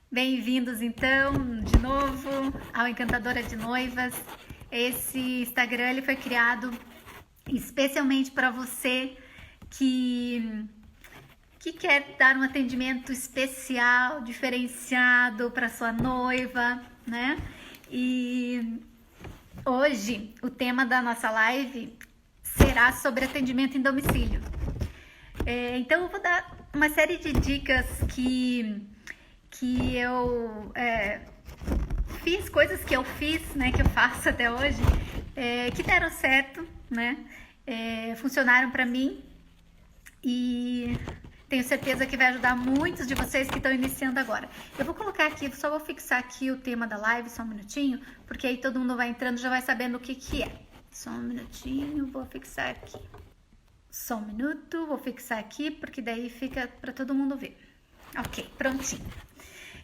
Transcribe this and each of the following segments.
Bem-vindos então, de novo, ao Encantadora de Noivas. Esse Instagram ele foi criado especialmente para você que quer dar um atendimento especial, diferenciado para sua noiva, né? E hoje o tema da nossa live será sobre atendimento em domicílio. Então eu vou dar uma série de dicas que eu fiz, coisas que eu fiz, né, que eu faço até hoje, que deram certo, né, funcionaram para mim e tenho certeza que vai ajudar muitos de vocês que estão iniciando agora. Eu vou colocar aqui, só vou fixar aqui o tema da live, só um minutinho, porque aí todo mundo vai entrando e já vai sabendo o que é. Só um minutinho, vou fixar aqui. Só um minuto, vou fixar aqui, porque daí fica para todo mundo ver. Ok, prontinho.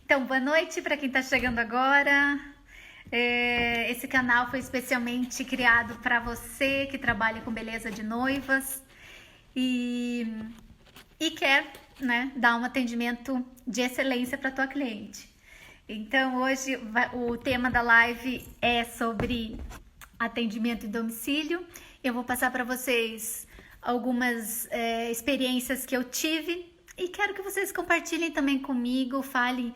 Então, boa noite para quem está chegando agora. Esse canal foi especialmente criado para você que trabalha com beleza de noivas e quer, né, dar um atendimento de excelência para tua cliente. Então, hoje o tema da live é sobre atendimento em domicílio. Eu vou passar para vocês algumas experiências que eu tive e quero que vocês compartilhem também comigo, falem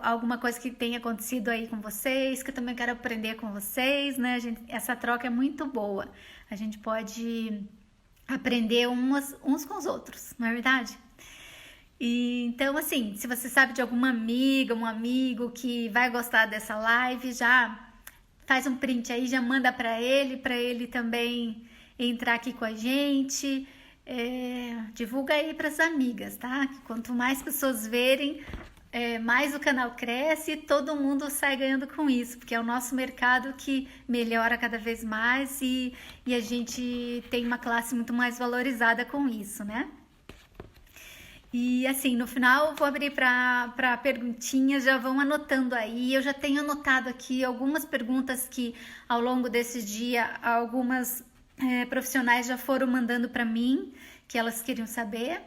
alguma coisa que tenha acontecido aí com vocês, que eu também quero aprender com vocês, né? Essa troca é muito boa. A gente pode aprender uns com os outros, não é verdade? E, então, assim, se você sabe de alguma amiga, um amigo que vai gostar dessa live, já faz um print aí, já manda para ele também entrar aqui com a gente. Divulga aí para as amigas, tá? Quanto mais pessoas verem, mais o canal cresce e todo mundo sai ganhando com isso, porque é o nosso mercado que melhora cada vez mais e a gente tem uma classe muito mais valorizada com isso, né? E assim, no final eu vou abrir para perguntinhas, já vão anotando aí. Eu já tenho anotado aqui algumas perguntas que ao longo desse dia algumas profissionais já foram mandando para mim, que elas queriam saber.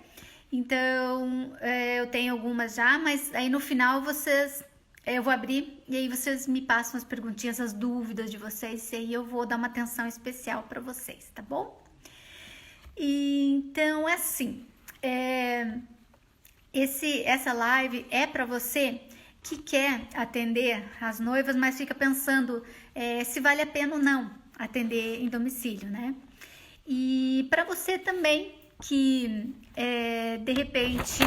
Então, eu tenho algumas já, mas aí no final eu vou abrir e aí vocês me passam as perguntinhas, as dúvidas de vocês e aí eu vou dar uma atenção especial para vocês, tá bom? Então, é assim, essa live é para você que quer atender as noivas, mas fica pensando se vale a pena ou não atender em domicílio, né? E para você também que de repente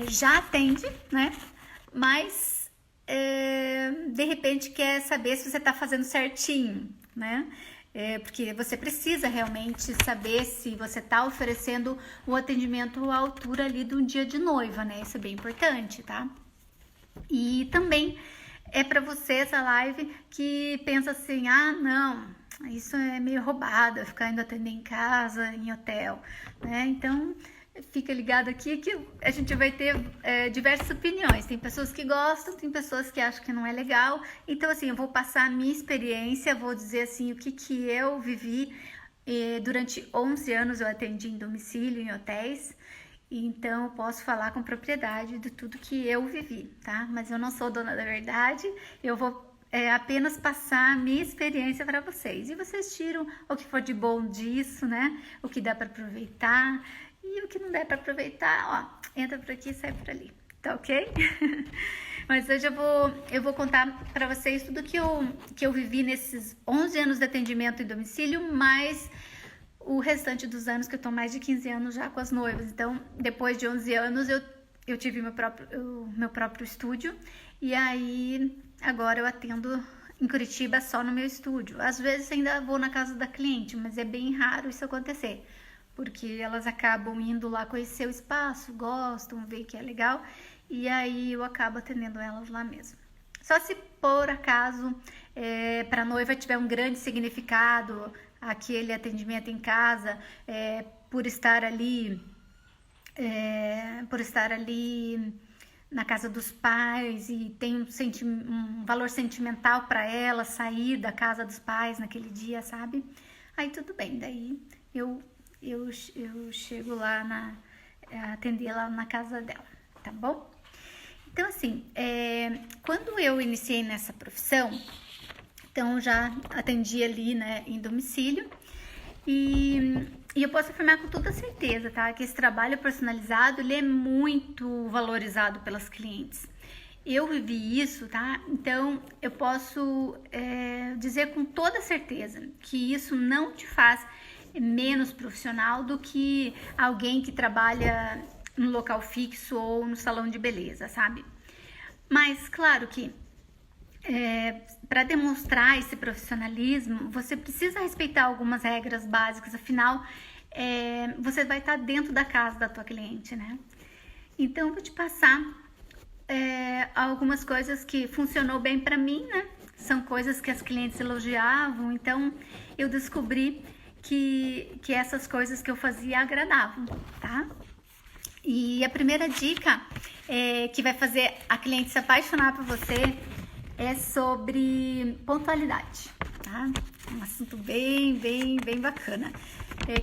já atende, né? Mas de repente quer saber se você está fazendo certinho, né? Porque você precisa realmente saber se você está oferecendo o atendimento à altura ali do dia de noiva, né? Isso é bem importante, tá? E também é para você essa live que pensa assim, não, isso é meio roubado, ficar indo atender em casa, em hotel, né? Então, fica ligado aqui que a gente vai ter diversas opiniões. Tem pessoas que gostam, tem pessoas que acham que não é legal. Então, assim, eu vou passar a minha experiência, vou dizer assim o que eu vivi. Durante 11 anos eu atendi em domicílio, em hotéis. Então, eu posso falar com propriedade de tudo que eu vivi, tá? Mas eu não sou dona da verdade, eu vou apenas passar a minha experiência para vocês. E vocês tiram o que for de bom disso, né? O que dá para aproveitar e o que não der para aproveitar, ó, entra por aqui e sai por ali, tá ok? Mas hoje eu vou contar para vocês tudo que eu vivi nesses 11 anos de atendimento em domicílio, mais o restante dos anos, que eu tô mais de 15 anos já com as noivas. Então, depois de 11 anos, eu tive meu próprio estúdio. E aí, agora eu atendo em Curitiba só no meu estúdio. Às vezes ainda vou na casa da cliente, mas é bem raro isso acontecer. Porque elas acabam indo lá conhecer o espaço, gostam, ver que é legal. E aí eu acabo atendendo elas lá mesmo. Só se por acaso para a noiva tiver um grande significado aquele atendimento em casa, por estar ali na casa dos pais e tem um valor sentimental para ela sair da casa dos pais naquele dia, sabe? Aí tudo bem, daí eu chego lá atender lá na casa dela, tá bom? assim, quando eu iniciei nessa profissão, então já atendi ali, né, em domicílio, e eu posso afirmar com toda certeza, tá, que esse trabalho personalizado, ele é muito valorizado pelas clientes. Eu vivi isso, tá? Então eu posso dizer com toda certeza que isso não te faz menos profissional do que alguém que trabalha no local fixo ou no salão de beleza, sabe? Mas claro que para demonstrar esse profissionalismo, você precisa respeitar algumas regras básicas, afinal, você vai estar dentro da casa da tua cliente, né? Então, eu vou te passar algumas coisas que funcionou bem para mim, né? São coisas que as clientes elogiavam, então eu descobri que essas coisas que eu fazia agradavam, tá? E a primeira dica que vai fazer a cliente se apaixonar por você é sobre pontualidade, tá? Um assunto bem bacana.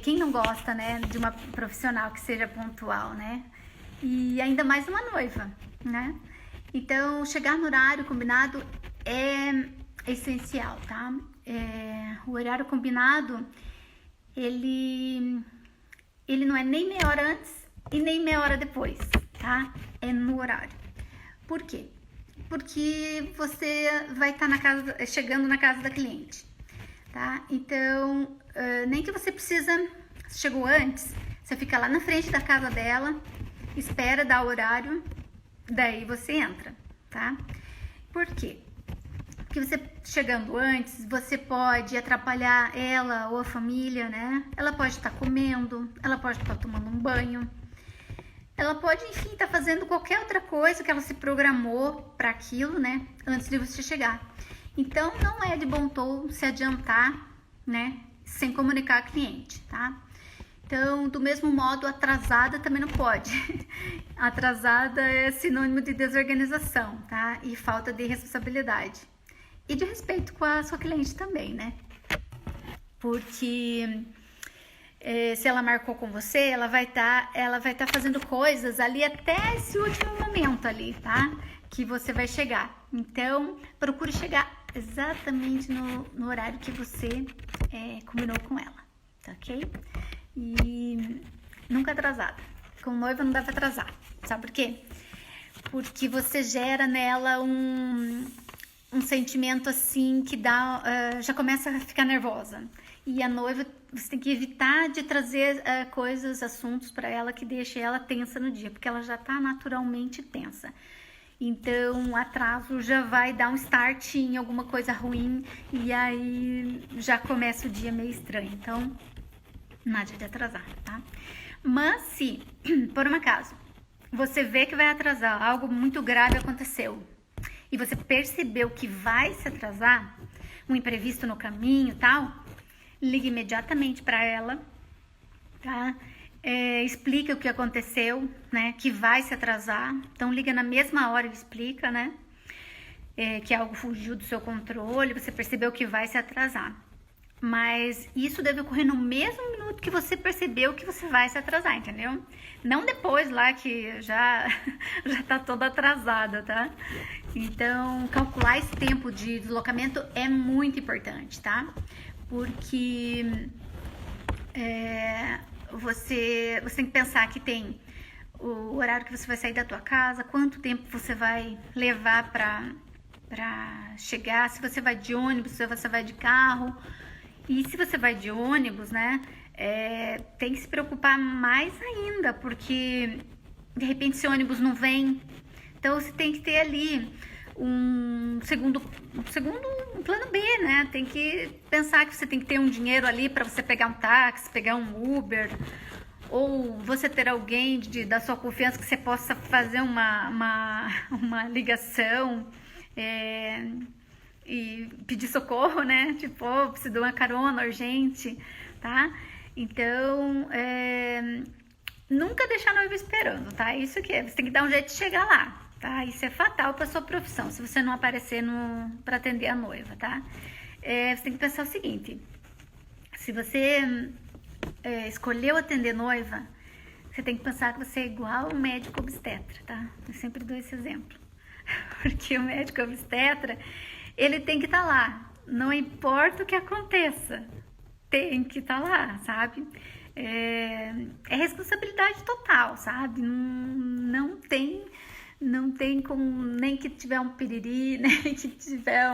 Quem não gosta, né, de uma profissional que seja pontual, né? E ainda mais uma noiva, né? Então, chegar no horário combinado é essencial, tá? O horário combinado, ele não é nem meia hora antes e nem meia hora depois, tá? É no horário. Por quê? Porque você vai estar chegando na casa da cliente, tá? Então, nem que você chegou antes, você fica lá na frente da casa dela, espera dar o horário, daí você entra, tá? Por quê? Porque você chegando antes, você pode atrapalhar ela ou a família, né? Ela pode estar comendo, ela pode estar tomando um banho, ela pode, enfim, estar fazendo qualquer outra coisa que ela se programou para aquilo, né? Antes de você chegar. Então, não é de bom tom se adiantar, né? Sem comunicar a cliente, tá? Então, do mesmo modo, atrasada também não pode. Atrasada é sinônimo de desorganização, tá? E falta de responsabilidade. E de respeito com a sua cliente também, né? Porque se ela marcou com você, ela vai estar fazendo coisas ali até esse último momento ali, tá? Que você vai chegar. Então, procure chegar exatamente no horário que você combinou com ela, tá ok? E nunca atrasada. Com noiva não deve atrasar. Sabe por quê? Porque você gera nela um sentimento assim que já começa a ficar nervosa. E a noiva, você tem que evitar de trazer assuntos para ela que deixem ela tensa no dia, porque ela já tá naturalmente tensa. Então, o atraso já vai dar um start em alguma coisa ruim e aí já começa o dia meio estranho. Então, nada de atrasar, tá? Mas se, por um acaso, você vê que vai atrasar, algo muito grave aconteceu e você percebeu que vai se atrasar, um imprevisto no caminho e tal, ligue imediatamente para ela, tá? Explica o que aconteceu, né? Que vai se atrasar. Então, liga na mesma hora e explica, né? Que algo fugiu do seu controle, você percebeu que vai se atrasar. Mas isso deve ocorrer no mesmo minuto que você percebeu que você vai se atrasar, entendeu? Não depois lá que já tá toda atrasada, tá? Então, calcular esse tempo de deslocamento é muito importante, tá? Porque você tem que pensar que tem o horário que você vai sair da tua casa, quanto tempo você vai levar pra chegar, se você vai de ônibus, se você vai de carro. E se você vai de ônibus, né, tem que se preocupar mais ainda, porque de repente esse ônibus não vem. Então você tem que ter ali um plano B, né? Tem que pensar que você tem que ter um dinheiro ali para você pegar um táxi, pegar um Uber, ou você ter alguém da sua confiança que você possa fazer uma ligação e pedir socorro, né? Tipo, preciso de uma carona urgente, tá? Então, nunca deixar a noiva esperando, tá? Isso que você tem que dar um jeito de chegar lá, tá? Isso é fatal para sua profissão, se você não aparecer para atender a noiva, tá? Você tem que pensar o seguinte: se você escolheu atender noiva, você tem que pensar que você é igual um médico obstetra, tá? Eu sempre dou esse exemplo. porque o médico obstetra, ele tem que estar lá, não importa o que aconteça, tem que estar lá, sabe? É responsabilidade total, sabe? Não tem como, nem que tiver um piriri, nem que tiver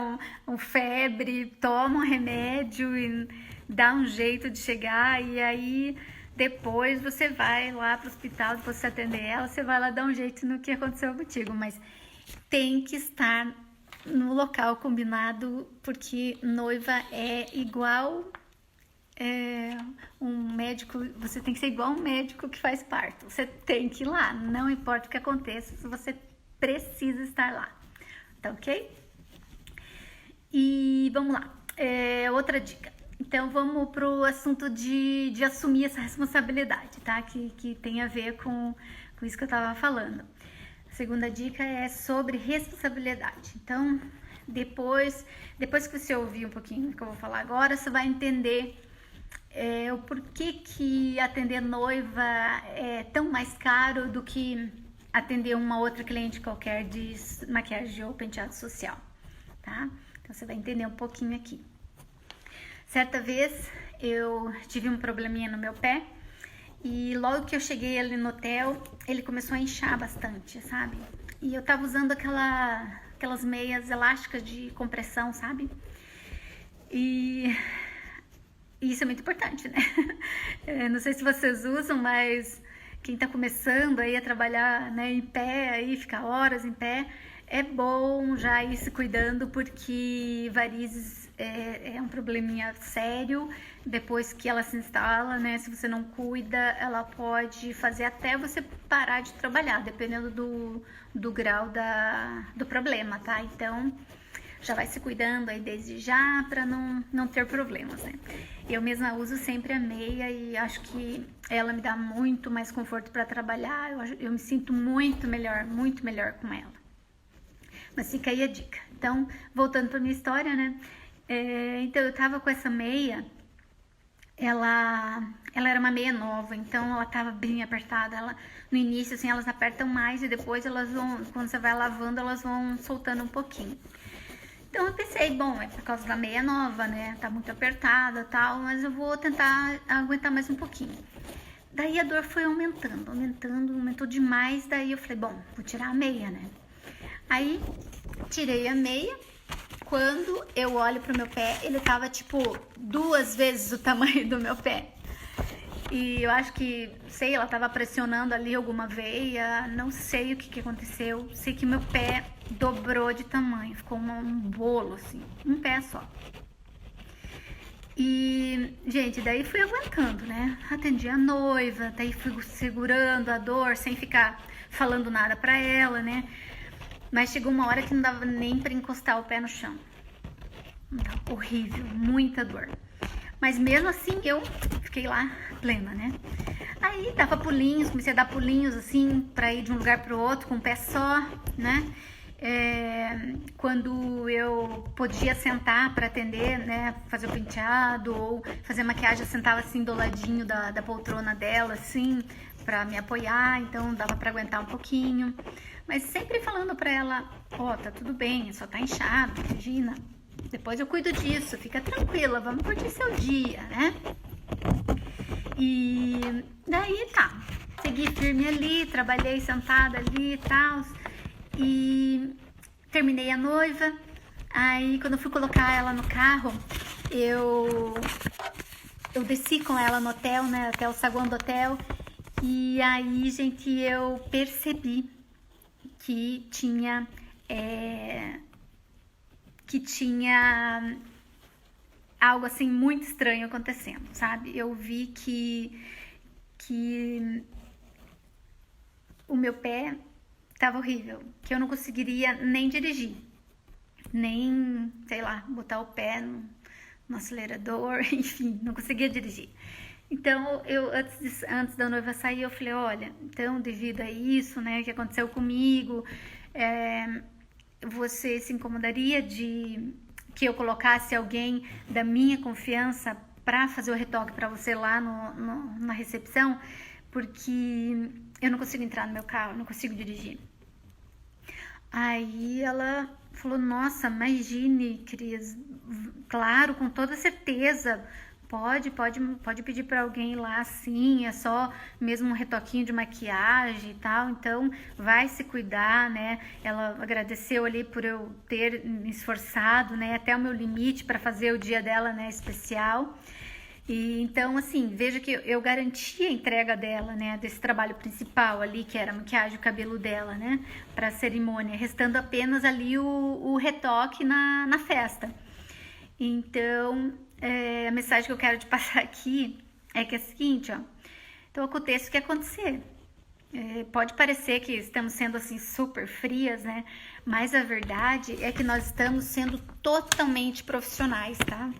um febre, toma um remédio e dá um jeito de chegar, e aí depois você vai lá pro hospital, depois você atender ela, você vai lá dar um jeito no que aconteceu contigo, mas tem que estar no local combinado, porque noiva é igual um médico, você tem que ser igual um médico que faz parto. Você tem que ir lá, não importa o que aconteça, você precisa estar lá, tá ok? E vamos lá, outra dica. Então vamos pro assunto de assumir essa responsabilidade, tá? Que tem a ver com isso que eu tava falando. A segunda dica é sobre responsabilidade. Então, depois que você ouvir um pouquinho do que eu vou falar agora, você vai entender o porquê que atender noiva é tão mais caro do que atender uma outra cliente qualquer de maquiagem ou penteado social, tá? Então você vai entender um pouquinho aqui. Certa vez eu tive um probleminha no meu pé e logo que eu cheguei ali no hotel, ele começou a inchar bastante, sabe? E eu tava usando aquelas meias elásticas de compressão, sabe? E isso é muito importante, né? Não sei se vocês usam, mas quem tá começando aí a trabalhar, né, em pé, aí ficar horas em pé, é bom já ir se cuidando, porque varizes é um probleminha sério. Depois que ela se instala, né, se você não cuida, ela pode fazer até você parar de trabalhar, dependendo do grau do problema, tá? Então, já vai se cuidando aí desde já para não ter problemas, né? Eu mesma uso sempre a meia e acho que ela me dá muito mais conforto para trabalhar. Eu me sinto muito melhor com ela. Mas fica aí a dica. Então, voltando para minha história, né? Então, eu tava com essa meia, ela era uma meia nova, então ela tava bem apertada. No início, assim, elas apertam mais e depois elas vão, quando você vai lavando, elas vão soltando um pouquinho. Então eu pensei, bom, é por causa da meia nova, né? Tá muito apertada e tal, mas eu vou tentar aguentar mais um pouquinho. Daí a dor foi aumentou demais. Daí eu falei, bom, vou tirar a meia, né? Aí tirei a meia. Quando eu olho pro meu pé, ele tava tipo 2 vezes o tamanho do meu pé. E eu acho que, sei, ela tava pressionando ali alguma veia, não sei o que aconteceu. Sei que meu pé dobrou de tamanho, ficou um bolo assim, um pé só. E, gente, daí fui aguentando, né? Atendi a noiva, daí fui segurando a dor sem ficar falando nada pra ela, né? Mas chegou uma hora que não dava nem pra encostar o pé no chão. Horrível, muita dor. Mas mesmo assim eu fiquei lá plena, né? Aí dava pulinhos, comecei a dar pulinhos assim pra ir de um lugar pro outro com um pé só, né? Quando eu podia sentar para atender, né, fazer o penteado ou fazer maquiagem, eu sentava assim do ladinho da poltrona dela, assim, para me apoiar, então dava para aguentar um pouquinho, mas sempre falando para ela, tá tudo bem, só tá inchado, Regina, depois eu cuido disso, fica tranquila, vamos curtir seu dia, né? E daí tá, segui firme ali, trabalhei sentada ali e tal. E terminei a noiva. Aí quando eu fui colocar ela no carro, eu desci com ela no hotel, né? Até o saguão do hotel. E aí, gente, eu percebi que tinha algo assim muito estranho acontecendo, sabe? Eu vi que o meu pé tava horrível, que eu não conseguiria nem dirigir, nem, sei lá, botar o pé no acelerador, enfim, não conseguia dirigir. Então, eu antes da noiva sair, eu falei, olha, então, devido a isso, né, que aconteceu comigo, você se incomodaria de que eu colocasse alguém da minha confiança para fazer o retoque para você lá na recepção? Porque eu não consigo entrar no meu carro, não consigo dirigir. Aí ela falou, nossa, imagine, Cris, claro, com toda certeza, pode pedir para alguém lá, sim, é só mesmo um retoquinho de maquiagem e tal, então vai se cuidar, né? Ela agradeceu ali por eu ter me esforçado, né, até o meu limite para fazer o dia dela, né, especial. E então, assim, veja que eu garanti a entrega dela, né, desse trabalho principal ali, que era a maquiagem e o cabelo dela, né, para a cerimônia, restando apenas ali o retoque na festa. Então, a mensagem que eu quero te passar aqui é que é a seguinte, ó, então aconteça o que acontecer. Pode parecer que estamos sendo assim super frias, né? Mas a verdade é que nós estamos sendo totalmente profissionais, tá?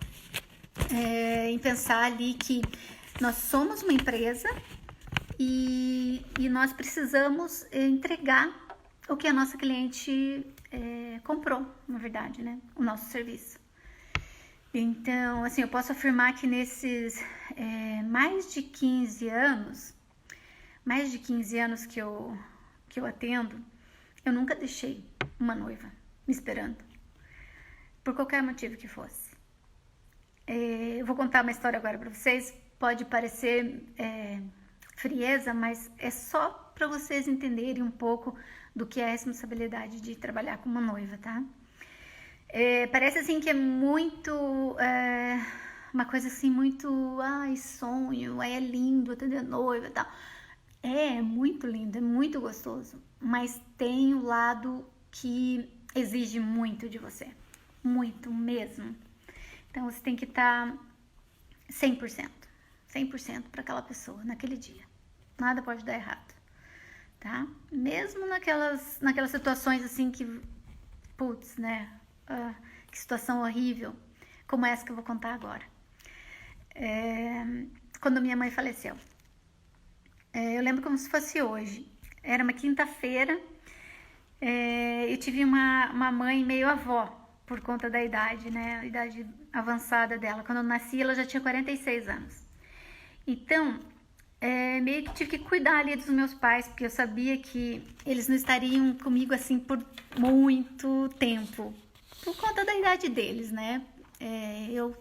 Em pensar ali que nós somos uma empresa e nós precisamos entregar o que a nossa cliente comprou, na verdade, né? O nosso serviço. Então, assim, eu posso afirmar que nesses mais de 15 anos que eu atendo, eu nunca deixei uma noiva me esperando, por qualquer motivo que fosse. Eu vou contar uma história agora para vocês, pode parecer frieza, mas é só para vocês entenderem um pouco do que é a responsabilidade de trabalhar com uma noiva, tá? Parece assim que é muito, uma coisa assim muito, ai, sonho, é lindo atender noiva e tal. É muito lindo, é muito gostoso, mas tem um lado que exige muito de você, muito mesmo. Então você tem que estar 100% para aquela pessoa naquele dia. Nada pode dar errado, tá? Mesmo naquelas situações assim que, putz, né? Que situação horrível, como essa que eu vou contar agora. Quando minha mãe faleceu. Eu lembro como se fosse hoje. Era uma quinta-feira. Eu tive uma mãe meio avó, por conta da idade, né? A idade avançada dela. Quando eu nasci, ela já tinha 46 anos. Então, meio que tive que cuidar ali dos meus pais, porque eu sabia que eles não estariam comigo assim por muito tempo, por conta da idade deles, né? Eu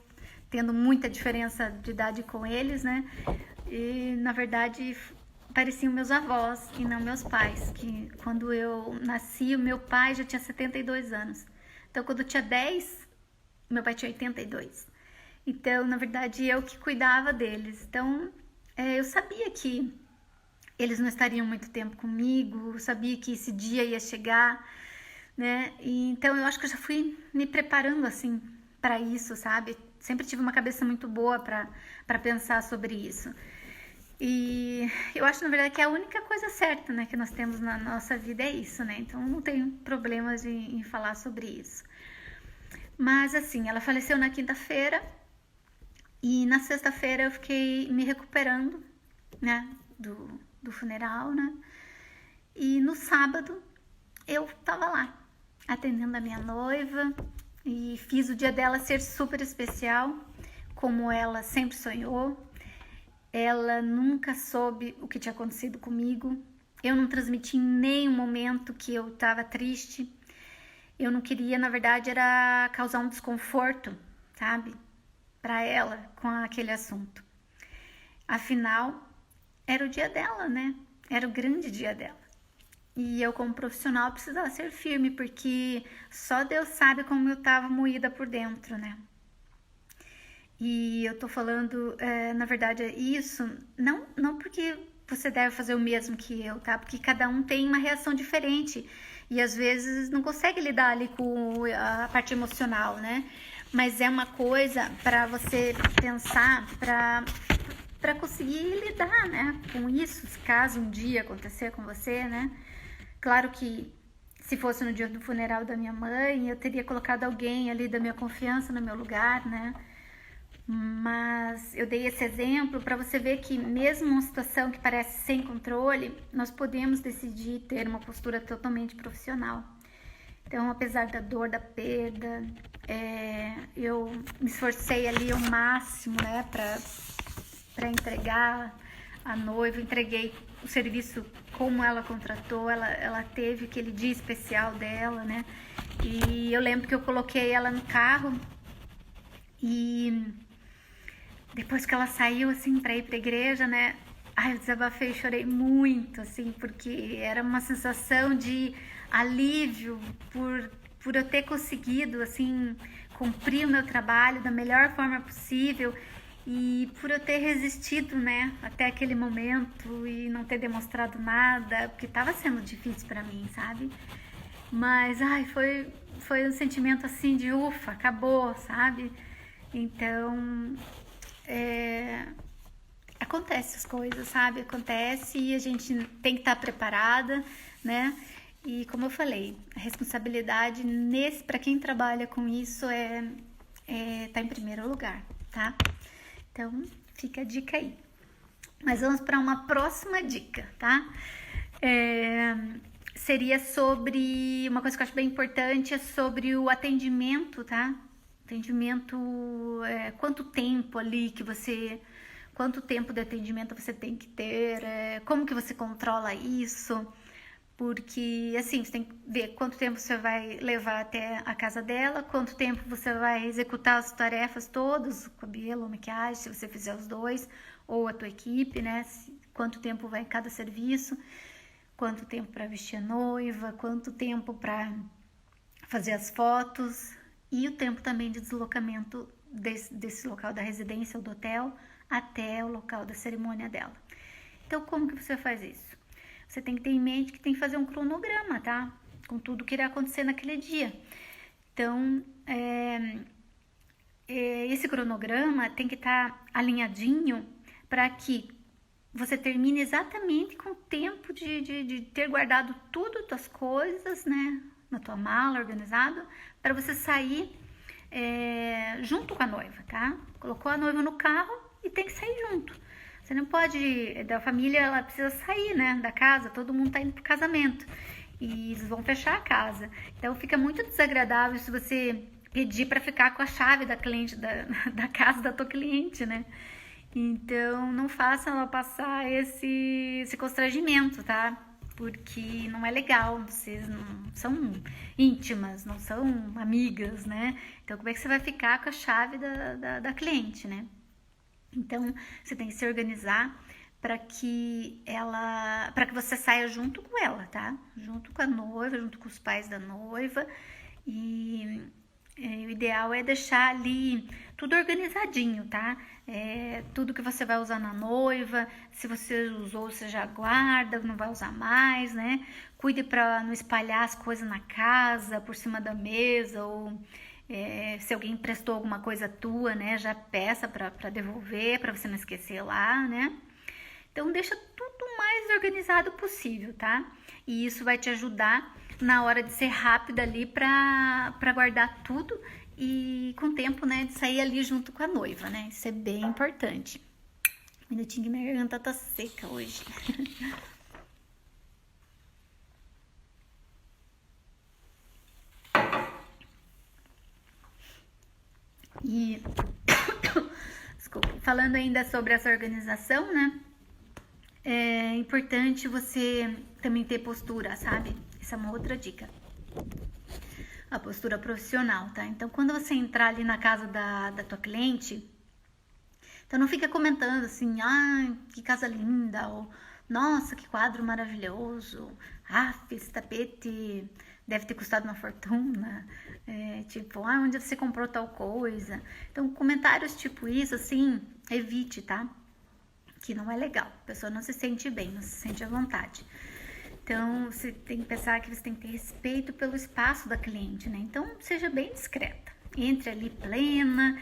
tendo muita diferença de idade com eles, né? E, na verdade, pareciam meus avós e não meus pais, que quando eu nasci, o meu pai já tinha 72 anos. Então, quando eu tinha 10, meu pai tinha 82. Então, na verdade, eu que cuidava deles. Então, eu sabia que eles não estariam muito tempo comigo, eu sabia que esse dia ia chegar, né? E, então, eu acho que eu já fui me preparando, assim, para isso, sabe? Sempre tive uma cabeça muito boa para pensar sobre isso. E eu acho, na verdade, que a única coisa certa, né, que nós temos na nossa vida é isso, né? Então, não tenho problemas em falar sobre isso. Mas, assim, ela faleceu na quinta-feira e na sexta-feira eu fiquei me recuperando, né, do funeral, né? E no sábado eu tava lá, atendendo a minha noiva e fiz o dia dela ser super especial, como ela sempre sonhou. Ela nunca soube o que tinha acontecido comigo. Eu não transmiti em nenhum momento que eu estava triste. Eu não queria, na verdade, era causar um desconforto, sabe? Para ela com aquele assunto. Afinal, era o dia dela, né? Era o grande dia dela. E eu, como profissional, precisava ser firme, porque só Deus sabe como eu estava moída por dentro, né? E eu tô falando, na verdade, isso, não porque você deve fazer o mesmo que eu, tá? Porque cada um tem uma reação diferente e às vezes não consegue lidar ali com a parte emocional, né? Mas é uma coisa para você pensar, para conseguir lidar, né? Com isso, se caso um dia acontecer com você, né? Claro que se fosse no dia do funeral da minha mãe, eu teria colocado alguém ali da minha confiança no meu lugar, né? Mas eu dei esse exemplo para você ver que mesmo uma situação que parece sem controle, nós podemos decidir ter uma postura totalmente profissional. Então, apesar da dor, da perda, eu me esforcei ali ao máximo, né, para entregar a noiva, entreguei o serviço como ela contratou, ela teve aquele dia especial dela, né? E eu lembro que eu coloquei ela no carro e depois que ela saiu, assim, pra ir pra igreja, né? Ai, eu desabafei, chorei muito, assim, porque era uma sensação de alívio por eu ter conseguido, assim, cumprir o meu trabalho da melhor forma possível e por eu ter resistido, né, até aquele momento e não ter demonstrado nada, porque tava sendo difícil pra mim, sabe? Mas, ai, foi um sentimento, assim, de ufa, acabou, sabe? Então, acontece as coisas, sabe? Acontece e a gente tem que estar preparada, né? E como eu falei, a responsabilidade para quem trabalha com isso tá em primeiro lugar, tá? Então, fica a dica aí. Mas vamos para uma próxima dica, tá? Seria sobre uma coisa que eu acho bem importante, é sobre o atendimento, tá? Atendimento, quanto tempo ali que você... Quanto tempo de atendimento você tem que ter, como que você controla isso, porque assim, você tem que ver quanto tempo você vai levar até a casa dela, quanto tempo você vai executar as tarefas todas, cabelo, maquiagem, se você fizer os dois, ou a tua equipe, né, quanto tempo vai em cada serviço, quanto tempo para vestir a noiva, quanto tempo para fazer as fotos, e o tempo também de deslocamento desse local da residência ou do hotel, até o local da cerimônia dela. Então, como que você faz isso? Você tem que ter em mente que tem que fazer um cronograma, tá? Com tudo que irá acontecer naquele dia. Então, esse cronograma tem que estar alinhadinho para que você termine exatamente com o tempo de ter guardado tudo das coisas, né? Na tua mala, organizado, para você sair junto com a noiva, tá? Colocou a noiva no carro, e tem que sair junto. Você não pode, da família, ela precisa sair, né, da casa, todo mundo tá indo pro casamento e eles vão fechar a casa. Então fica muito desagradável se você pedir para ficar com a chave da cliente, da casa da tua cliente, né? Então não faça ela passar esse constrangimento, tá? Porque não é legal, vocês não são íntimas, não são amigas, né? Então como é que você vai ficar com a chave da cliente, né? Então, você tem que se organizar para que você saia junto com ela, tá? Junto com a noiva, junto com os pais da noiva. E o ideal é deixar ali tudo organizadinho, tá? Tudo que você vai usar na noiva, se você usou, você já guarda, não vai usar mais, né? Cuide para não espalhar as coisas na casa, por cima da mesa ou... se alguém emprestou alguma coisa tua, né, já peça para devolver, para você não esquecer lá, né? Então deixa tudo o mais organizado possível, tá? E isso vai te ajudar na hora de ser rápida ali para guardar tudo e com tempo, né, de sair ali junto com a noiva, né? Isso é bem importante. Um minutinho que minha garganta tá seca hoje. E desculpa, falando ainda sobre essa organização, né? É importante você também ter postura, sabe? Essa é uma outra dica. A postura profissional, tá? Então, quando você entrar ali na casa da tua cliente, então não fica comentando assim, que casa linda, ou nossa, que quadro maravilhoso, esse tapete deve ter custado uma fortuna, tipo, onde você comprou tal coisa. Então, comentários tipo isso, assim, evite, tá? Que não é legal, a pessoa não se sente bem, não se sente à vontade. Então, você tem que pensar que você tem que ter respeito pelo espaço da cliente, né? Então, seja bem discreta. Entre ali plena,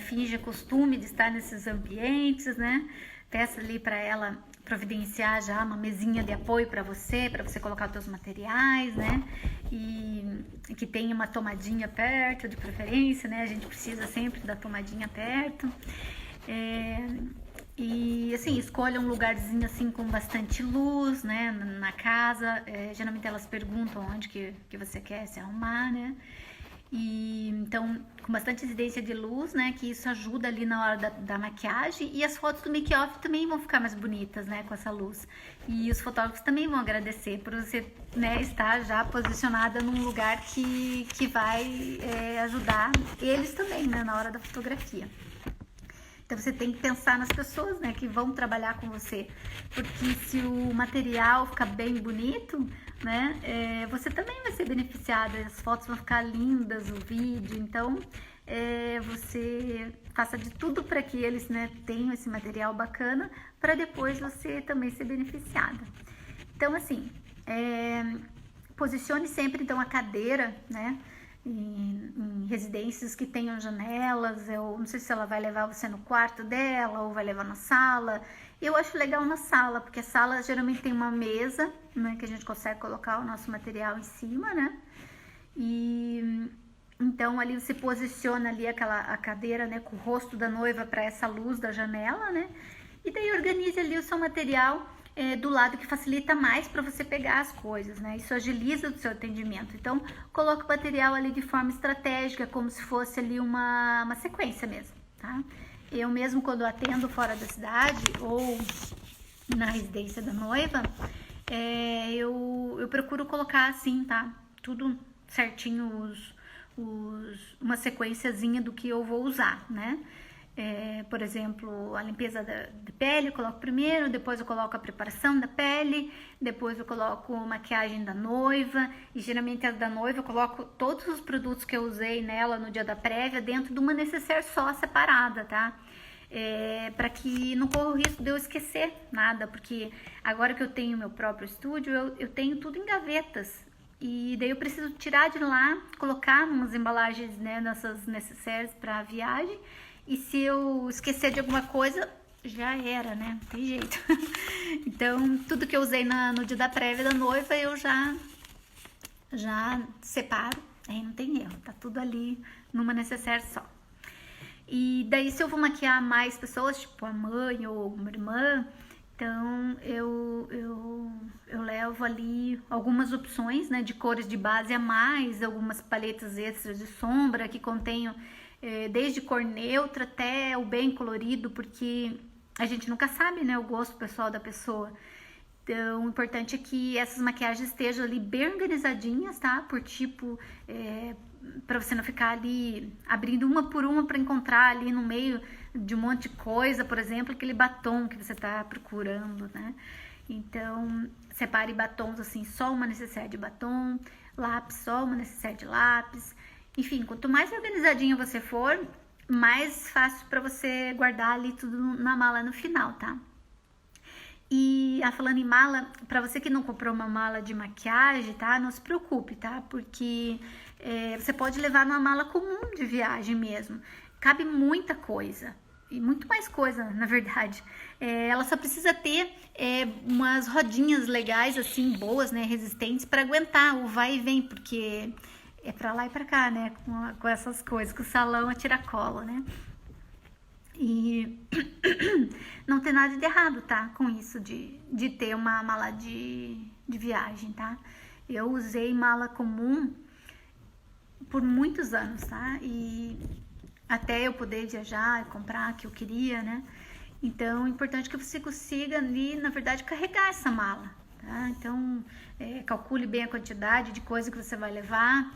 finja costume de estar nesses ambientes, né? Peça ali para ela providenciar já uma mesinha de apoio para você colocar os seus materiais, né? E que tenha uma tomadinha perto, de preferência, né? A gente precisa sempre da tomadinha perto. E assim, escolha um lugarzinho assim com bastante luz, né, na casa. Geralmente elas perguntam onde que você quer se arrumar, né? E então, com bastante incidência de luz, né? Que isso ajuda ali na hora da maquiagem. E as fotos do make-off também vão ficar mais bonitas, né? Com essa luz. E os fotógrafos também vão agradecer por você, né, estar já posicionada num lugar que vai ajudar eles também, né? Na hora da fotografia. Então você tem que pensar nas pessoas, né, que vão trabalhar com você, porque se o material ficar bem bonito, né, você também vai ser beneficiada, as fotos vão ficar lindas, o vídeo, então você faça de tudo para que eles, né, tenham esse material bacana, para depois você também ser beneficiada. Então assim, posicione sempre então a cadeira, né, em residências que tenham janelas. Eu não sei se ela vai levar você no quarto dela ou vai levar na sala. Eu acho legal na sala, porque a sala geralmente tem uma mesa, né, que a gente consegue colocar o nosso material em cima, né? E então ali você posiciona ali a cadeira, né, com o rosto da noiva para essa luz da janela, né? E daí organize ali o seu material do lado que facilita mais para você pegar as coisas, né? Isso agiliza o seu atendimento. Então, coloque o material ali de forma estratégica, como se fosse ali uma sequência mesmo, tá? Eu mesmo, quando atendo fora da cidade ou na residência da noiva, eu procuro colocar assim, tá? Tudo certinho, uma sequenciazinha do que eu vou usar, né? Por exemplo, a limpeza da pele eu coloco primeiro, depois eu coloco a preparação da pele, depois eu coloco a maquiagem da noiva, e geralmente a da noiva eu coloco todos os produtos que eu usei nela no dia da prévia dentro de uma necessaire só separada, tá? Para que não corra o risco de eu esquecer nada, porque agora que eu tenho meu próprio estúdio, eu tenho tudo em gavetas. E daí eu preciso tirar de lá, colocar umas embalagens, né, nessas necessaires para viagem. E se eu esquecer de alguma coisa, já era, né? Não tem jeito. Então, tudo que eu usei no dia da prévia da noiva, eu já separo. Aí não tem erro, tá tudo ali numa necessaire só. E daí, se eu vou maquiar mais pessoas, tipo a mãe ou uma irmã, então eu levo ali algumas opções, né, de cores de base a mais, algumas paletas extras de sombra que contenham desde cor neutra até o bem colorido, porque a gente nunca sabe, né, o gosto pessoal da pessoa. Então, o importante é que essas maquiagens estejam ali bem organizadinhas, tá? Por tipo, para você não ficar ali abrindo uma por uma para encontrar ali no meio de um monte de coisa, por exemplo, aquele batom que você tá procurando, né? Então, separe batons assim, só uma necessaire de batom, lápis, só uma necessaire de lápis. Enfim, quanto mais organizadinho você for, mais fácil para você guardar ali tudo na mala no final, tá? E falando em mala, para você que não comprou uma mala de maquiagem, tá? Não se preocupe, tá? Porque você pode levar numa mala comum de viagem mesmo. Cabe muita coisa. E muito mais coisa, na verdade. Ela só precisa ter umas rodinhas legais, assim, boas, né? Resistentes para aguentar o vai e vem, porque é pra lá e pra cá, né? Com essas coisas, com o salão a tiracolo, né? E não tem nada de errado, tá? Com isso de ter uma mala de viagem, tá? Eu usei mala comum por muitos anos, tá? E até eu poder viajar e comprar o que eu queria, né? Então, é importante que você consiga ali, na verdade, carregar essa mala, tá? Então, calcule bem a quantidade de coisa que você vai levar.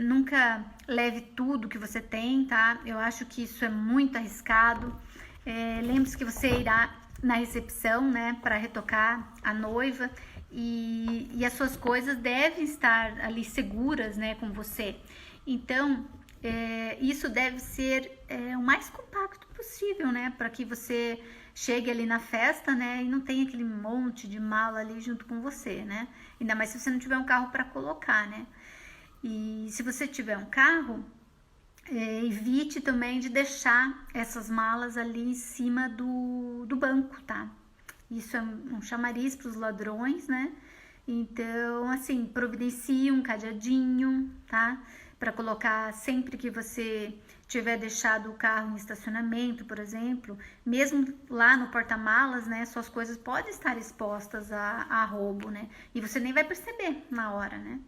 Nunca leve tudo que você tem, tá? Eu acho que isso é muito arriscado. Lembre-se que você irá na recepção, né, para retocar a noiva, e as suas coisas devem estar ali seguras, né, com você. Então, isso deve ser o mais compacto possível, né, para que você chegue ali na festa, né, e não tenha aquele monte de mala ali junto com você, né? Ainda mais se você não tiver um carro para colocar, né? E se você tiver um carro, evite também de deixar essas malas ali em cima do banco, tá? Isso é um chamariz para os ladrões, né? Então, assim, providencie um cadeadinho, tá? Para colocar sempre que você tiver deixado o carro em estacionamento, por exemplo, mesmo lá no porta-malas, né, suas coisas podem estar expostas a roubo, né, e você nem vai perceber na hora, né.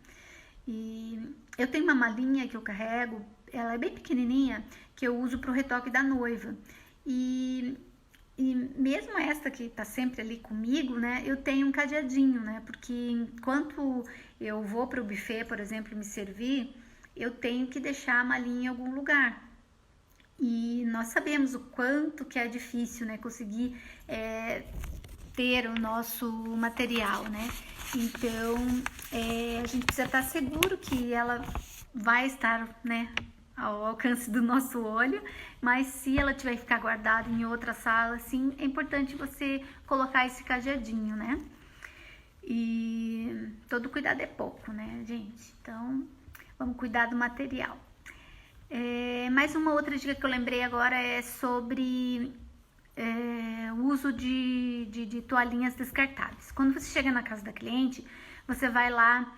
E eu tenho uma malinha que eu carrego, ela é bem pequenininha, que eu uso pro retoque da noiva. E mesmo esta que tá sempre ali comigo, né, eu tenho um cadeadinho, né, porque enquanto eu vou pro buffet, por exemplo, me servir, eu tenho que deixar a malinha em algum lugar. E nós sabemos o quanto que é difícil, né, conseguir ter o nosso material, né? Então, a gente precisa estar seguro que ela vai estar, né, ao alcance do nosso olho, mas se ela tiver que ficar guardada em outra sala, assim, é importante você colocar esse cadeadinho, né? E todo cuidado é pouco, né, gente? Então, vamos cuidar do material. Mais uma outra dica que eu lembrei agora é sobre o uso de toalhinhas descartáveis. Quando você chega na casa da cliente, você vai lá,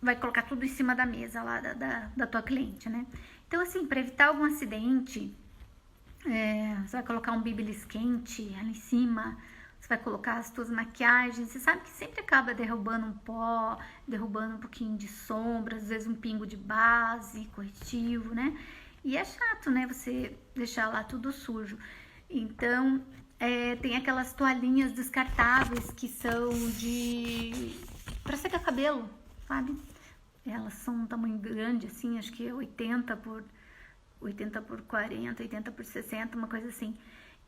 vai colocar tudo em cima da mesa lá da tua cliente, né? Então, assim, para evitar algum acidente, você vai colocar um bibelôs quente ali em cima, você vai colocar as tuas maquiagens, você sabe que sempre acaba derrubando um pó, derrubando um pouquinho de sombra, às vezes um pingo de base, corretivo, né? E é chato, né, você deixar lá tudo sujo. Então, tem aquelas toalhinhas descartáveis que são para secar cabelo, sabe? Elas são um tamanho grande, assim, acho que é 80 por 40, 80 por 60, uma coisa assim.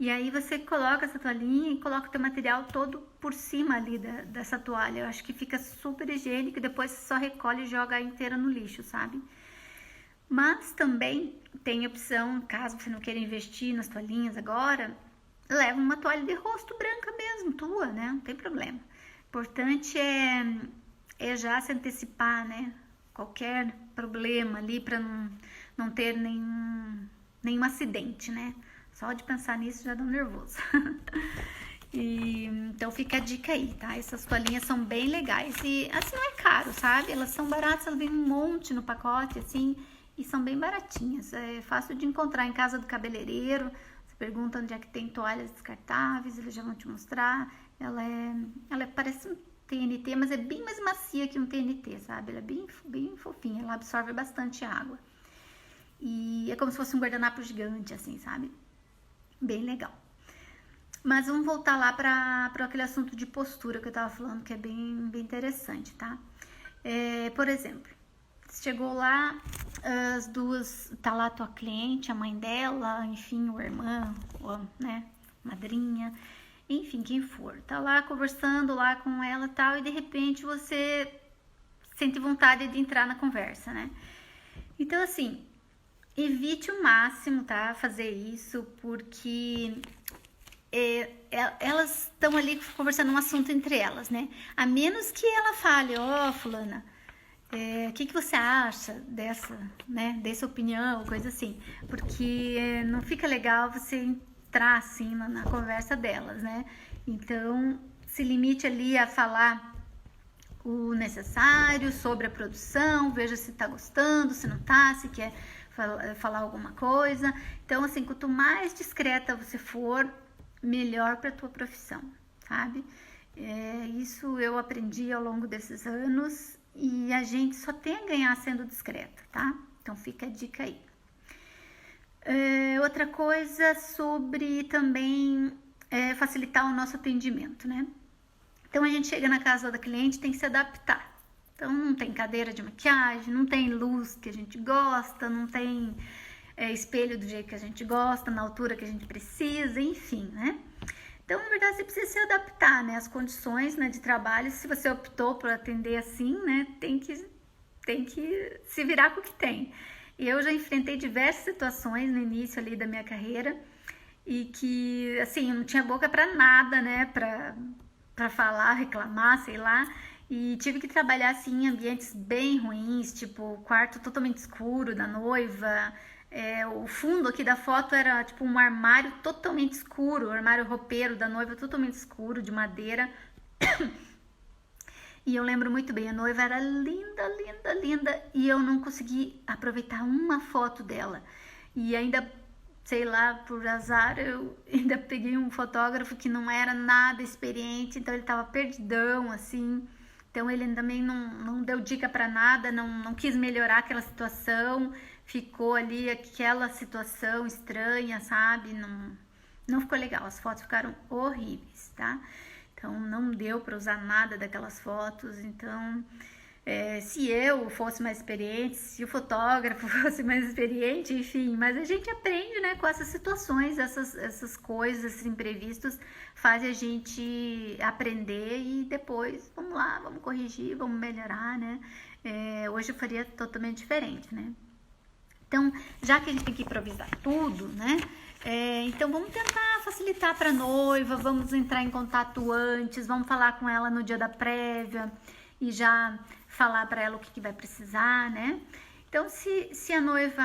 E aí você coloca essa toalhinha e coloca o teu material todo por cima ali dessa toalha. Eu acho que fica super higiênico e depois você só recolhe e joga inteira no lixo, sabe? Mas também tem opção, caso você não queira investir nas toalhinhas agora, leva uma toalha de rosto branca mesmo, tua, né? Não tem problema. Importante é já se antecipar, né? Qualquer problema ali para não ter nenhum acidente, né? Só de pensar nisso já dá um nervoso. Então fica a dica aí, tá? Essas toalhinhas são bem legais e assim não é caro, sabe? Elas são baratas, elas vêm um monte no pacote, assim, e são bem baratinhas. É fácil de encontrar em casa do cabeleireiro. Você pergunta onde é que tem toalhas descartáveis, eles já vão te mostrar. Ela parece um TNT, mas é bem mais macia que um TNT, sabe? Ela é bem fofinha, ela absorve bastante água. E é como se fosse um guardanapo gigante, assim, sabe? Bem legal. Mas vamos voltar lá para aquele assunto de postura que eu tava falando, que é bem interessante, tá? Por exemplo, chegou lá, as duas, tá lá a tua cliente, a mãe dela, enfim, ou a irmã, ou, né, madrinha, enfim, quem for. Tá lá conversando lá com ela e tal, e de repente você sente vontade de entrar na conversa, né? Então, assim, evite o máximo, tá? Fazer isso, porque elas estão ali conversando um assunto entre elas, né? A menos que ela fale, fulana, o que você acha dessa opinião, ou coisa assim. Porque não fica legal você entrar assim na conversa delas, né? Então, se limite ali a falar o necessário sobre a produção, veja se tá gostando, se não tá, se quer falar alguma coisa. Então, assim, quanto mais discreta você for, melhor para tua profissão, sabe? Isso eu aprendi ao longo desses anos e a gente só tem a ganhar sendo discreta, tá? Então, fica a dica aí. Outra coisa sobre também facilitar o nosso atendimento, né? Então, a gente chega na casa da cliente, tem que se adaptar. Então, não tem cadeira de maquiagem, não tem luz que a gente gosta, não tem espelho do jeito que a gente gosta, na altura que a gente precisa, enfim, né? Então, na verdade, você precisa se adaptar, né? Às condições, né, de trabalho. Se você optou por atender assim, né, tem que se virar com o que tem. Eu já enfrentei diversas situações no início ali da minha carreira e que, assim, eu não tinha boca para nada, né, para falar, reclamar, sei lá. E tive que trabalhar, assim, em ambientes bem ruins, tipo, quarto totalmente escuro da noiva. O fundo aqui da foto era, tipo, um armário totalmente escuro, o armário roupeiro da noiva totalmente escuro, de madeira. E eu lembro muito bem, a noiva era linda, linda, linda, e eu não consegui aproveitar uma foto dela. E ainda, sei lá, por azar, eu ainda peguei um fotógrafo que não era nada experiente, então ele tava perdidão, assim, Então ele também não deu dica para nada, não quis melhorar aquela situação, ficou ali aquela situação estranha, sabe? Não ficou legal, as fotos ficaram horríveis, tá? Então não deu para usar nada daquelas fotos. Então se eu fosse mais experiente, se o fotógrafo fosse mais experiente, enfim, mas a gente aprende, né, com essas situações, essas coisas, esses imprevistos, faz a gente aprender e depois, vamos lá, vamos corrigir, vamos melhorar, né? Hoje eu faria totalmente diferente, né? Então, já que a gente tem que improvisar tudo, né? Então vamos tentar facilitar para a noiva, vamos entrar em contato antes, vamos falar com ela no dia da prévia e já falar para ela o que vai precisar, né? Então, se a noiva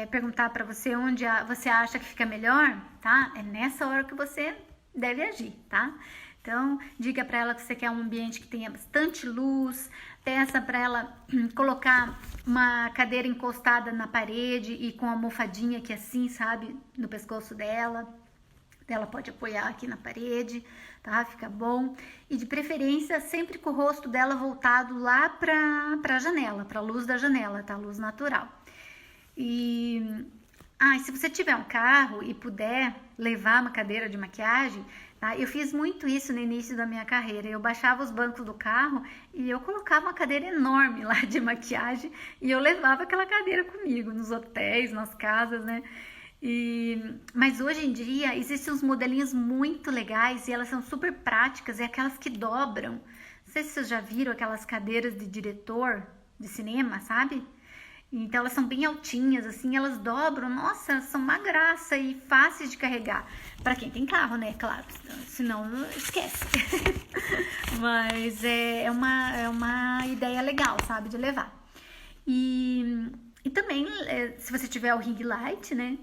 perguntar para você onde você acha que fica melhor, tá? É nessa hora que você deve agir, tá? Então, diga para ela que você quer um ambiente que tenha bastante luz, peça para ela colocar uma cadeira encostada na parede e com a almofadinha aqui assim, sabe, no pescoço dela. Ela pode apoiar aqui na parede, tá? Fica bom. E de preferência, sempre com o rosto dela voltado lá pra janela, pra luz da janela, tá? Luz natural. E se você tiver um carro e puder levar uma cadeira de maquiagem, tá? Eu fiz muito isso no início da minha carreira. Eu baixava os bancos do carro e eu colocava uma cadeira enorme lá de maquiagem e eu levava aquela cadeira comigo nos hotéis, nas casas, né? Mas hoje em dia existem uns modelinhos muito legais e elas são super práticas, aquelas que dobram. Não sei se vocês já viram aquelas cadeiras de diretor de cinema, sabe? Então elas são bem altinhas, assim, elas dobram, nossa, são uma graça e fáceis de carregar. Para quem tem carro, né? Claro, senão esquece. Mas é uma ideia legal, sabe? De levar. E também, se você tiver o ring light, né?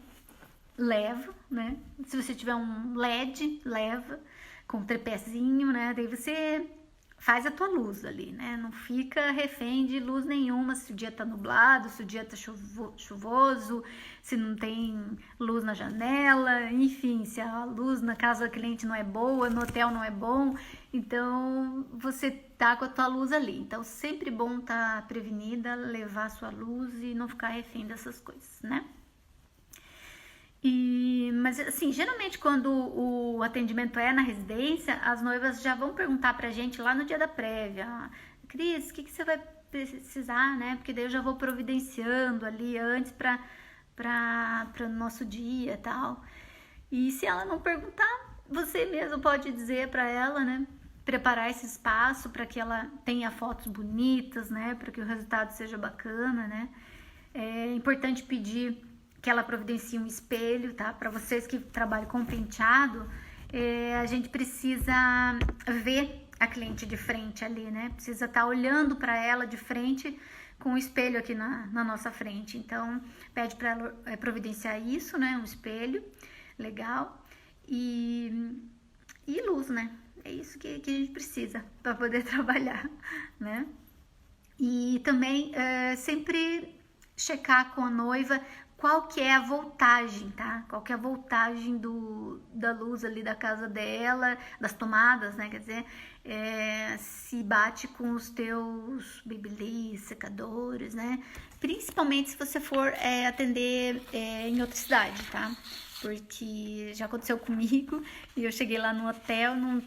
Leva, né? Se você tiver um LED, leva com um tripézinho, né? Daí você faz a tua luz ali, né? Não fica refém de luz nenhuma se o dia tá nublado, se o dia tá chuvoso, se não tem luz na janela, enfim, se a luz na casa do cliente não é boa, no hotel não é bom, então você tá com a tua luz ali. Então sempre bom tá prevenida, levar a sua luz e não ficar refém dessas coisas, né? Mas assim, geralmente quando o atendimento é na residência, as noivas já vão perguntar pra gente lá no dia da prévia: Cris, o que você vai precisar, né? Porque daí eu já vou providenciando ali antes para o nosso dia e tal. E se ela não perguntar, você mesmo pode dizer para ela, né? Preparar esse espaço para que ela tenha fotos bonitas, né? Para que o resultado seja bacana, né? É importante pedir que ela providencie um espelho, tá? Para vocês que trabalham com penteado, a gente precisa ver a cliente de frente ali, né? Precisa estar olhando para ela de frente com o espelho aqui na nossa frente. Então, pede para ela providenciar isso, né? Um espelho legal e luz, né? É isso que a gente precisa para poder trabalhar, né? E também sempre checar com a noiva qual que é a voltagem, tá? Qual que é a voltagem da luz ali da casa dela, das tomadas, né? Quer dizer, se bate com os teus babyliss, secadores, né? Principalmente se você for atender em outra cidade, tá? Porque já aconteceu comigo e eu cheguei lá no hotel, não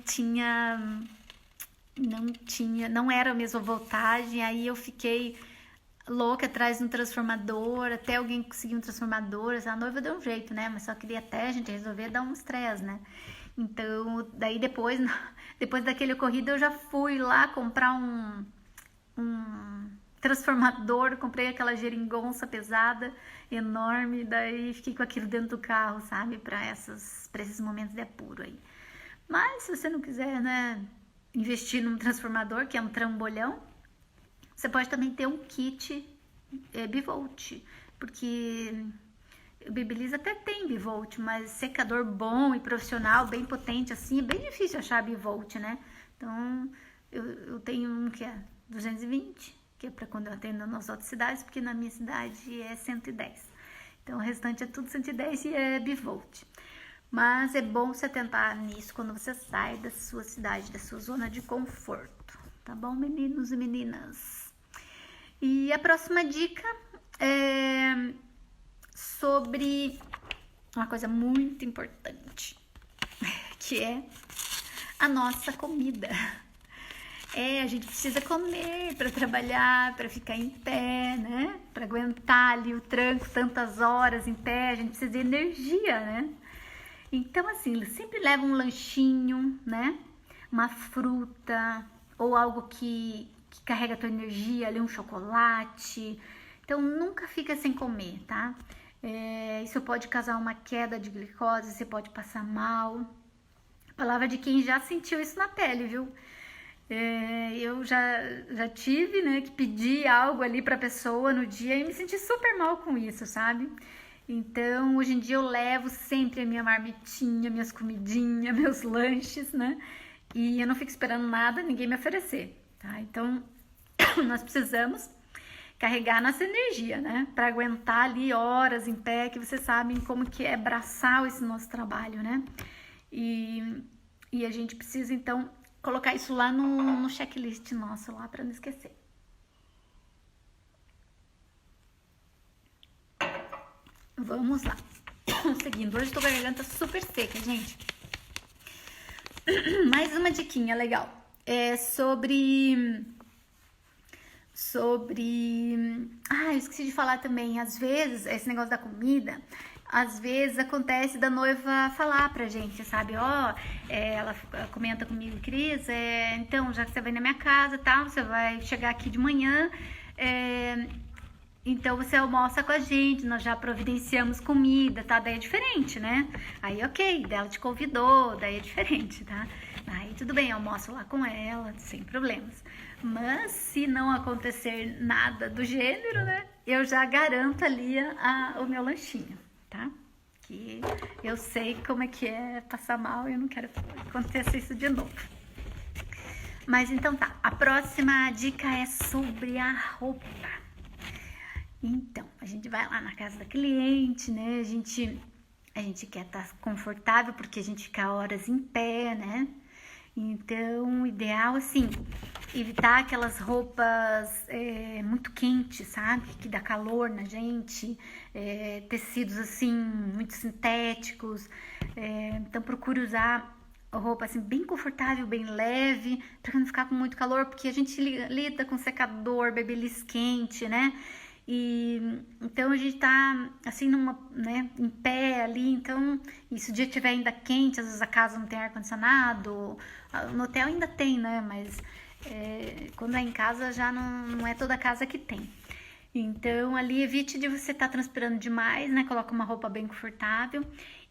era a mesma voltagem, aí eu fiquei louca atrás de um transformador, até alguém conseguir um transformador. A noiva deu um jeito, né? Mas só queria até a gente resolver dar um estresse, né? Então, daí depois daquele ocorrido, eu já fui lá comprar um transformador, comprei aquela geringonça pesada, enorme, daí fiquei com aquilo dentro do carro, sabe? Para esses momentos de apuro aí. Mas se você não quiser, né, investir num transformador, que é um trambolhão, você pode também ter um kit bivolt, porque o Babyliss até tem bivolt, mas secador bom e profissional, bem potente assim, é bem difícil achar bivolt, né? Então, eu tenho um que é 220, que é para quando eu atendo nas outras cidades, porque na minha cidade é 110. Então, o restante é tudo 110 e é bivolt. Mas é bom você tentar nisso quando você sai da sua cidade, da sua zona de conforto, tá bom, meninos e meninas? E a próxima dica é sobre uma coisa muito importante, que é a nossa comida. A gente precisa comer para trabalhar, para ficar em pé, né? Para aguentar ali o tranco tantas horas em pé, a gente precisa de energia, né? Então, assim, sempre leva um lanchinho, né? Uma fruta ou algo que carrega a tua energia, ali um chocolate. Então, nunca fica sem comer, tá? Isso pode causar uma queda de glicose, você pode passar mal. Palavra de quem já sentiu isso na pele, viu? Eu já tive, né, que pedir algo ali pra pessoa no dia e me senti super mal com isso, sabe? Então, hoje em dia eu levo sempre a minha marmitinha, minhas comidinhas, meus lanches, né? E eu não fico esperando nada, ninguém me oferecer, tá? Então, nós precisamos carregar nossa energia, né? Pra aguentar ali horas em pé, que vocês sabem como que é braçal esse nosso trabalho, né? E a gente precisa, então, colocar isso lá no checklist nosso lá para não esquecer. Vamos lá. Seguindo, hoje eu tô com a garganta super seca, gente. Mais uma diquinha legal. É sobre... eu esqueci de falar também. Às vezes, esse negócio da comida... Às vezes acontece da noiva falar pra gente, sabe? Ela comenta comigo, Cris, então, já que você vai na minha casa e tal, você vai chegar aqui de manhã, então você almoça com a gente, nós já providenciamos comida, tá? Daí é diferente, né? Aí, ok, ela te convidou, daí é diferente, tá? Aí tudo bem, almoço lá com ela, sem problemas. Mas se não acontecer nada do gênero, né? Eu já garanto ali o meu lanchinho. Tá? Que eu sei como é que é passar mal e eu não quero que aconteça isso de novo. Mas então tá, a próxima dica é sobre a roupa. Então, a gente vai lá na casa da cliente, né? A gente quer estar confortável porque a gente fica horas em pé, né? Então, o ideal, assim, evitar aquelas roupas muito quentes, sabe? Que dá calor na gente, tecidos, assim, muito sintéticos. Então, procure usar roupa, assim, bem confortável, bem leve, para não ficar com muito calor, porque a gente lida com secador, babyliss quente, né? Então a gente tá assim né, em pé ali, então, e se o dia estiver ainda quente, às vezes a casa não tem ar-condicionado, no hotel ainda tem, né, mas quando é em casa já não é toda casa que tem. Então ali evite de você estar transpirando demais, né, coloca uma roupa bem confortável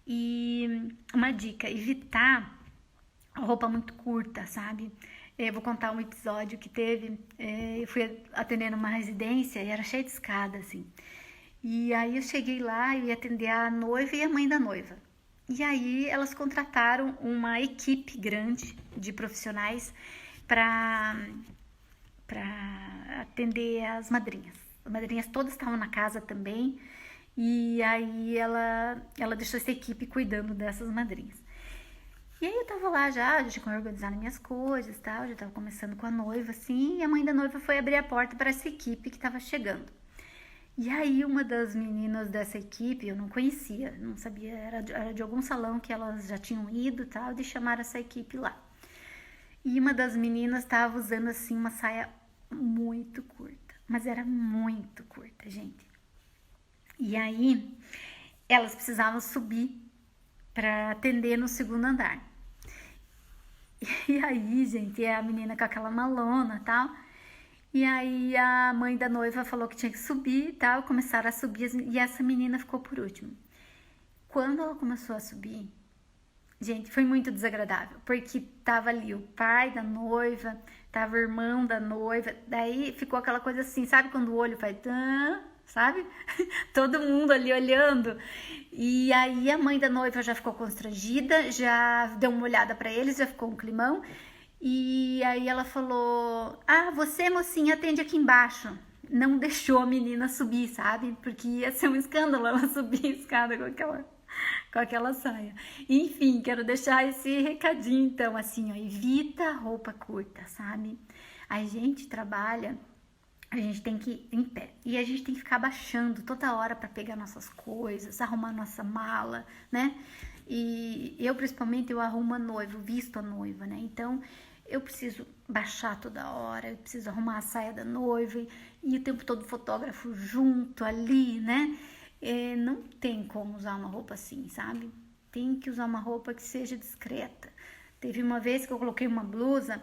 e uma dica, evitar roupa muito curta, sabe? Eu vou contar um episódio que teve, eu fui atendendo uma residência e era cheia de escada, assim. E aí eu cheguei lá e ia atender a noiva e a mãe da noiva. E aí elas contrataram uma equipe grande de profissionais para atender as madrinhas. As madrinhas todas estavam na casa também. E aí ela deixou essa equipe cuidando dessas madrinhas. E aí eu tava lá já tinha organizado minhas coisas e tal, já tava começando com a noiva, assim, e a mãe da noiva foi abrir a porta para essa equipe que tava chegando. E aí uma das meninas dessa equipe, eu não conhecia, não sabia, era de algum salão que elas já tinham ido e tal, e chamaram essa equipe lá. E uma das meninas tava usando, assim, uma saia muito curta, mas era muito curta, gente. E aí elas precisavam subir para atender no segundo andar. E aí, gente, a menina com aquela malona e tal. E aí a mãe da noiva falou que tinha que subir e tal. Começaram a subir e essa menina ficou por último. Quando ela começou a subir, gente, foi muito desagradável. Porque tava ali o pai da noiva, tava o irmão da noiva. Daí ficou aquela coisa assim, sabe quando o olho vai... sabe? Todo mundo ali olhando. E aí a mãe da noiva já ficou constrangida, já deu uma olhada pra eles, já ficou um climão. E aí ela falou: você, mocinha, atende aqui embaixo. Não deixou a menina subir, sabe? Porque ia ser um escândalo ela subir a escada com aquela saia. Enfim, quero deixar esse recadinho, então, assim, ó, evita roupa curta, sabe? A gente trabalha, a gente tem que ir em pé e a gente tem que ficar abaixando toda hora para pegar nossas coisas, arrumar nossa mala, né? E eu, principalmente, eu arrumo a noiva, visto a noiva, né? Então, eu preciso baixar toda hora, eu preciso arrumar a saia da noiva e o tempo todo o fotógrafo junto ali, né? Não tem como usar uma roupa assim, sabe? Tem que usar uma roupa que seja discreta. Teve uma vez que eu coloquei uma blusa,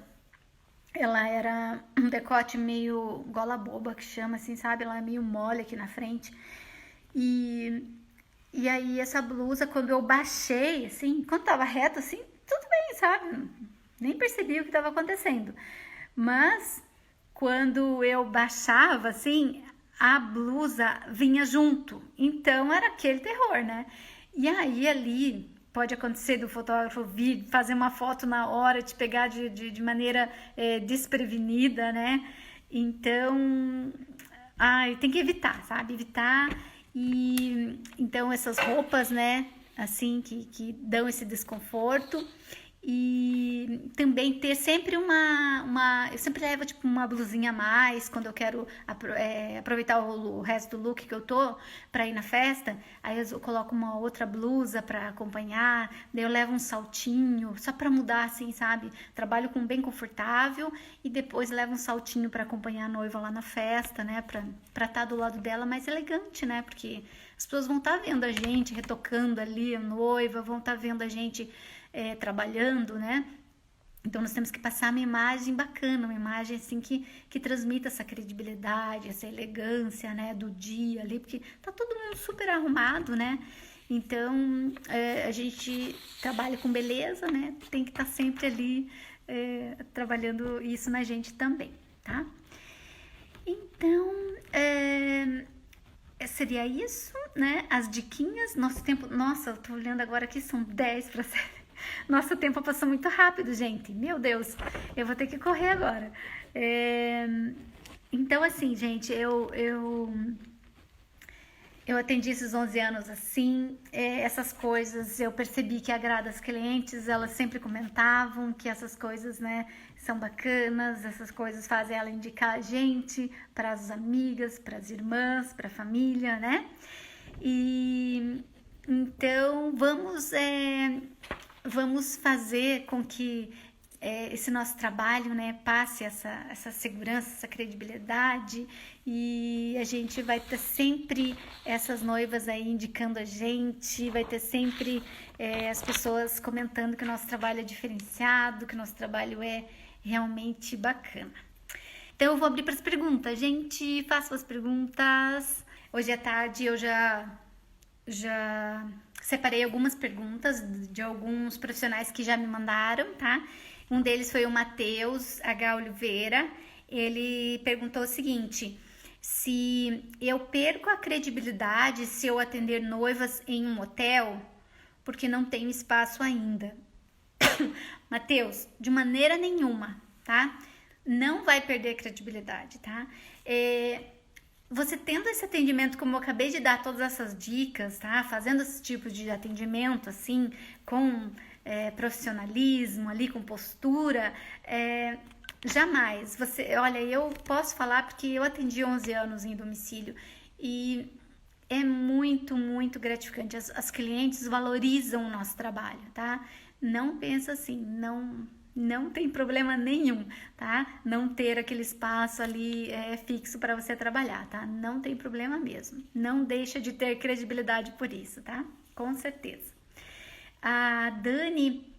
ela era um decote meio gola boba, que chama assim, sabe? Ela é meio mole aqui na frente. E aí essa blusa, quando eu baixei, assim, quando tava reto, assim, tudo bem, sabe? Nem percebi o que estava acontecendo. Mas quando eu baixava, assim, a blusa vinha junto. Então era aquele terror, né? E aí ali pode acontecer do fotógrafo vir fazer uma foto na hora, te pegar de maneira desprevenida, né? Então, tem que evitar, sabe? Evitar. E então essas roupas, né? Assim, que dão esse desconforto. E também ter sempre eu sempre levo tipo uma blusinha a mais quando eu quero aproveitar o resto do look que eu tô pra ir na festa. Aí eu coloco uma outra blusa pra acompanhar, daí eu levo um saltinho só pra mudar assim, sabe? Trabalho com bem confortável e depois levo um saltinho pra acompanhar a noiva lá na festa, né? Pra estar do lado dela mais elegante, né? Porque as pessoas vão estar vendo a gente retocando ali a noiva, vão estar vendo a gente trabalhando, né? Então nós temos que passar uma imagem bacana, uma imagem assim que transmita essa credibilidade, essa elegância, né, do dia ali, porque tá todo mundo super arrumado, né? Então a gente trabalha com beleza, né? Tem que estar sempre ali trabalhando isso na gente também, tá? Então seria isso, né? As diquinhas, nosso tempo, nossa, eu tô olhando agora aqui, são 10 para 7. Nosso tempo passou muito rápido, gente. Meu Deus, eu vou ter que correr agora. Então, assim, gente, eu atendi esses 11 anos assim. Essas coisas eu percebi que agrada as clientes. Elas sempre comentavam que essas coisas, né, são bacanas. Essas coisas fazem ela indicar a gente para as amigas, para as irmãs, para a família, né? E então vamos fazer com que esse nosso trabalho, né, passe essa segurança, essa credibilidade, e a gente vai ter sempre essas noivas aí indicando a gente, vai ter sempre as pessoas comentando que o nosso trabalho é diferenciado, que o nosso trabalho é realmente bacana. Então eu vou abrir para as perguntas, gente, façam as perguntas. Hoje à tarde eu já separei algumas perguntas de alguns profissionais que já me mandaram, tá? Um deles foi o Matheus H. Oliveira. Ele perguntou o seguinte: se eu perco a credibilidade se eu atender noivas em um hotel, porque não tenho espaço ainda. Matheus, de maneira nenhuma, tá? Não vai perder credibilidade, tá? Você tendo esse atendimento, como eu acabei de dar todas essas dicas, tá? Fazendo esse tipo de atendimento, assim, com profissionalismo, ali, com postura, jamais. Olha, eu posso falar porque eu atendi 11 anos em domicílio e é muito, muito gratificante. As clientes valorizam o nosso trabalho, tá? Não pensa assim, não tem problema nenhum, tá? Não ter aquele espaço ali fixo para você trabalhar, tá? Não tem problema mesmo. Não deixa de ter credibilidade por isso, tá? Com certeza. A Dani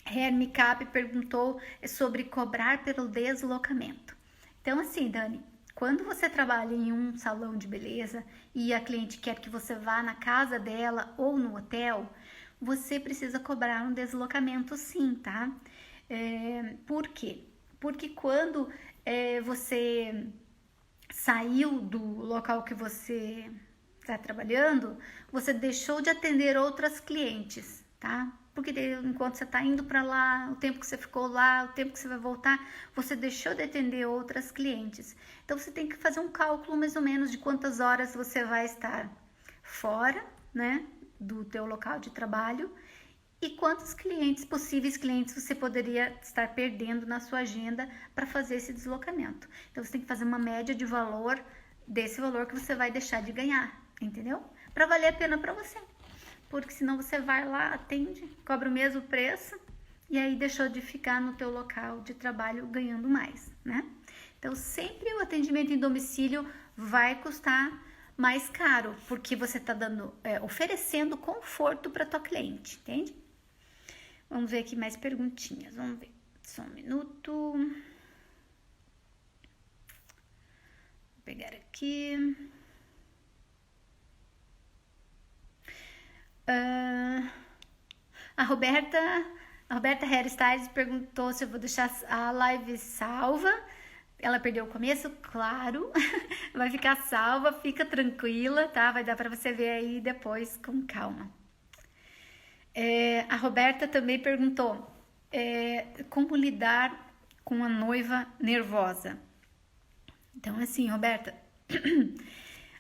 Hermicap perguntou sobre cobrar pelo deslocamento. Então, assim, Dani, quando você trabalha em um salão de beleza e a cliente quer que você vá na casa dela ou no hotel, você precisa cobrar um deslocamento sim, tá? Por quê? Porque quando você saiu do local que você está trabalhando, você deixou de atender outras clientes, tá? Porque enquanto você está indo para lá, o tempo que você ficou lá, o tempo que você vai voltar, você deixou de atender outras clientes. Então você tem que fazer um cálculo mais ou menos de quantas horas você vai estar fora, né, do teu local de trabalho e quantos possíveis clientes você poderia estar perdendo na sua agenda para fazer esse deslocamento. Então você tem que fazer uma média de valor desse valor que você vai deixar de ganhar, entendeu? Para valer a pena para você. Porque senão você vai lá, atende, cobra o mesmo preço e aí deixou de ficar no teu local de trabalho ganhando mais, né? Então sempre o atendimento em domicílio vai custar mais caro, porque você está oferecendo conforto para tua cliente, entende? Vamos ver aqui mais perguntinhas, vamos ver, só um minuto. Vou pegar aqui. A Roberta Hairstyles perguntou se eu vou deixar a live salva. Ela perdeu o começo? Claro, vai ficar salva, fica tranquila, tá? Vai dar para você ver aí depois com calma. A Roberta também perguntou como lidar com a noiva nervosa. Então, assim, Roberta,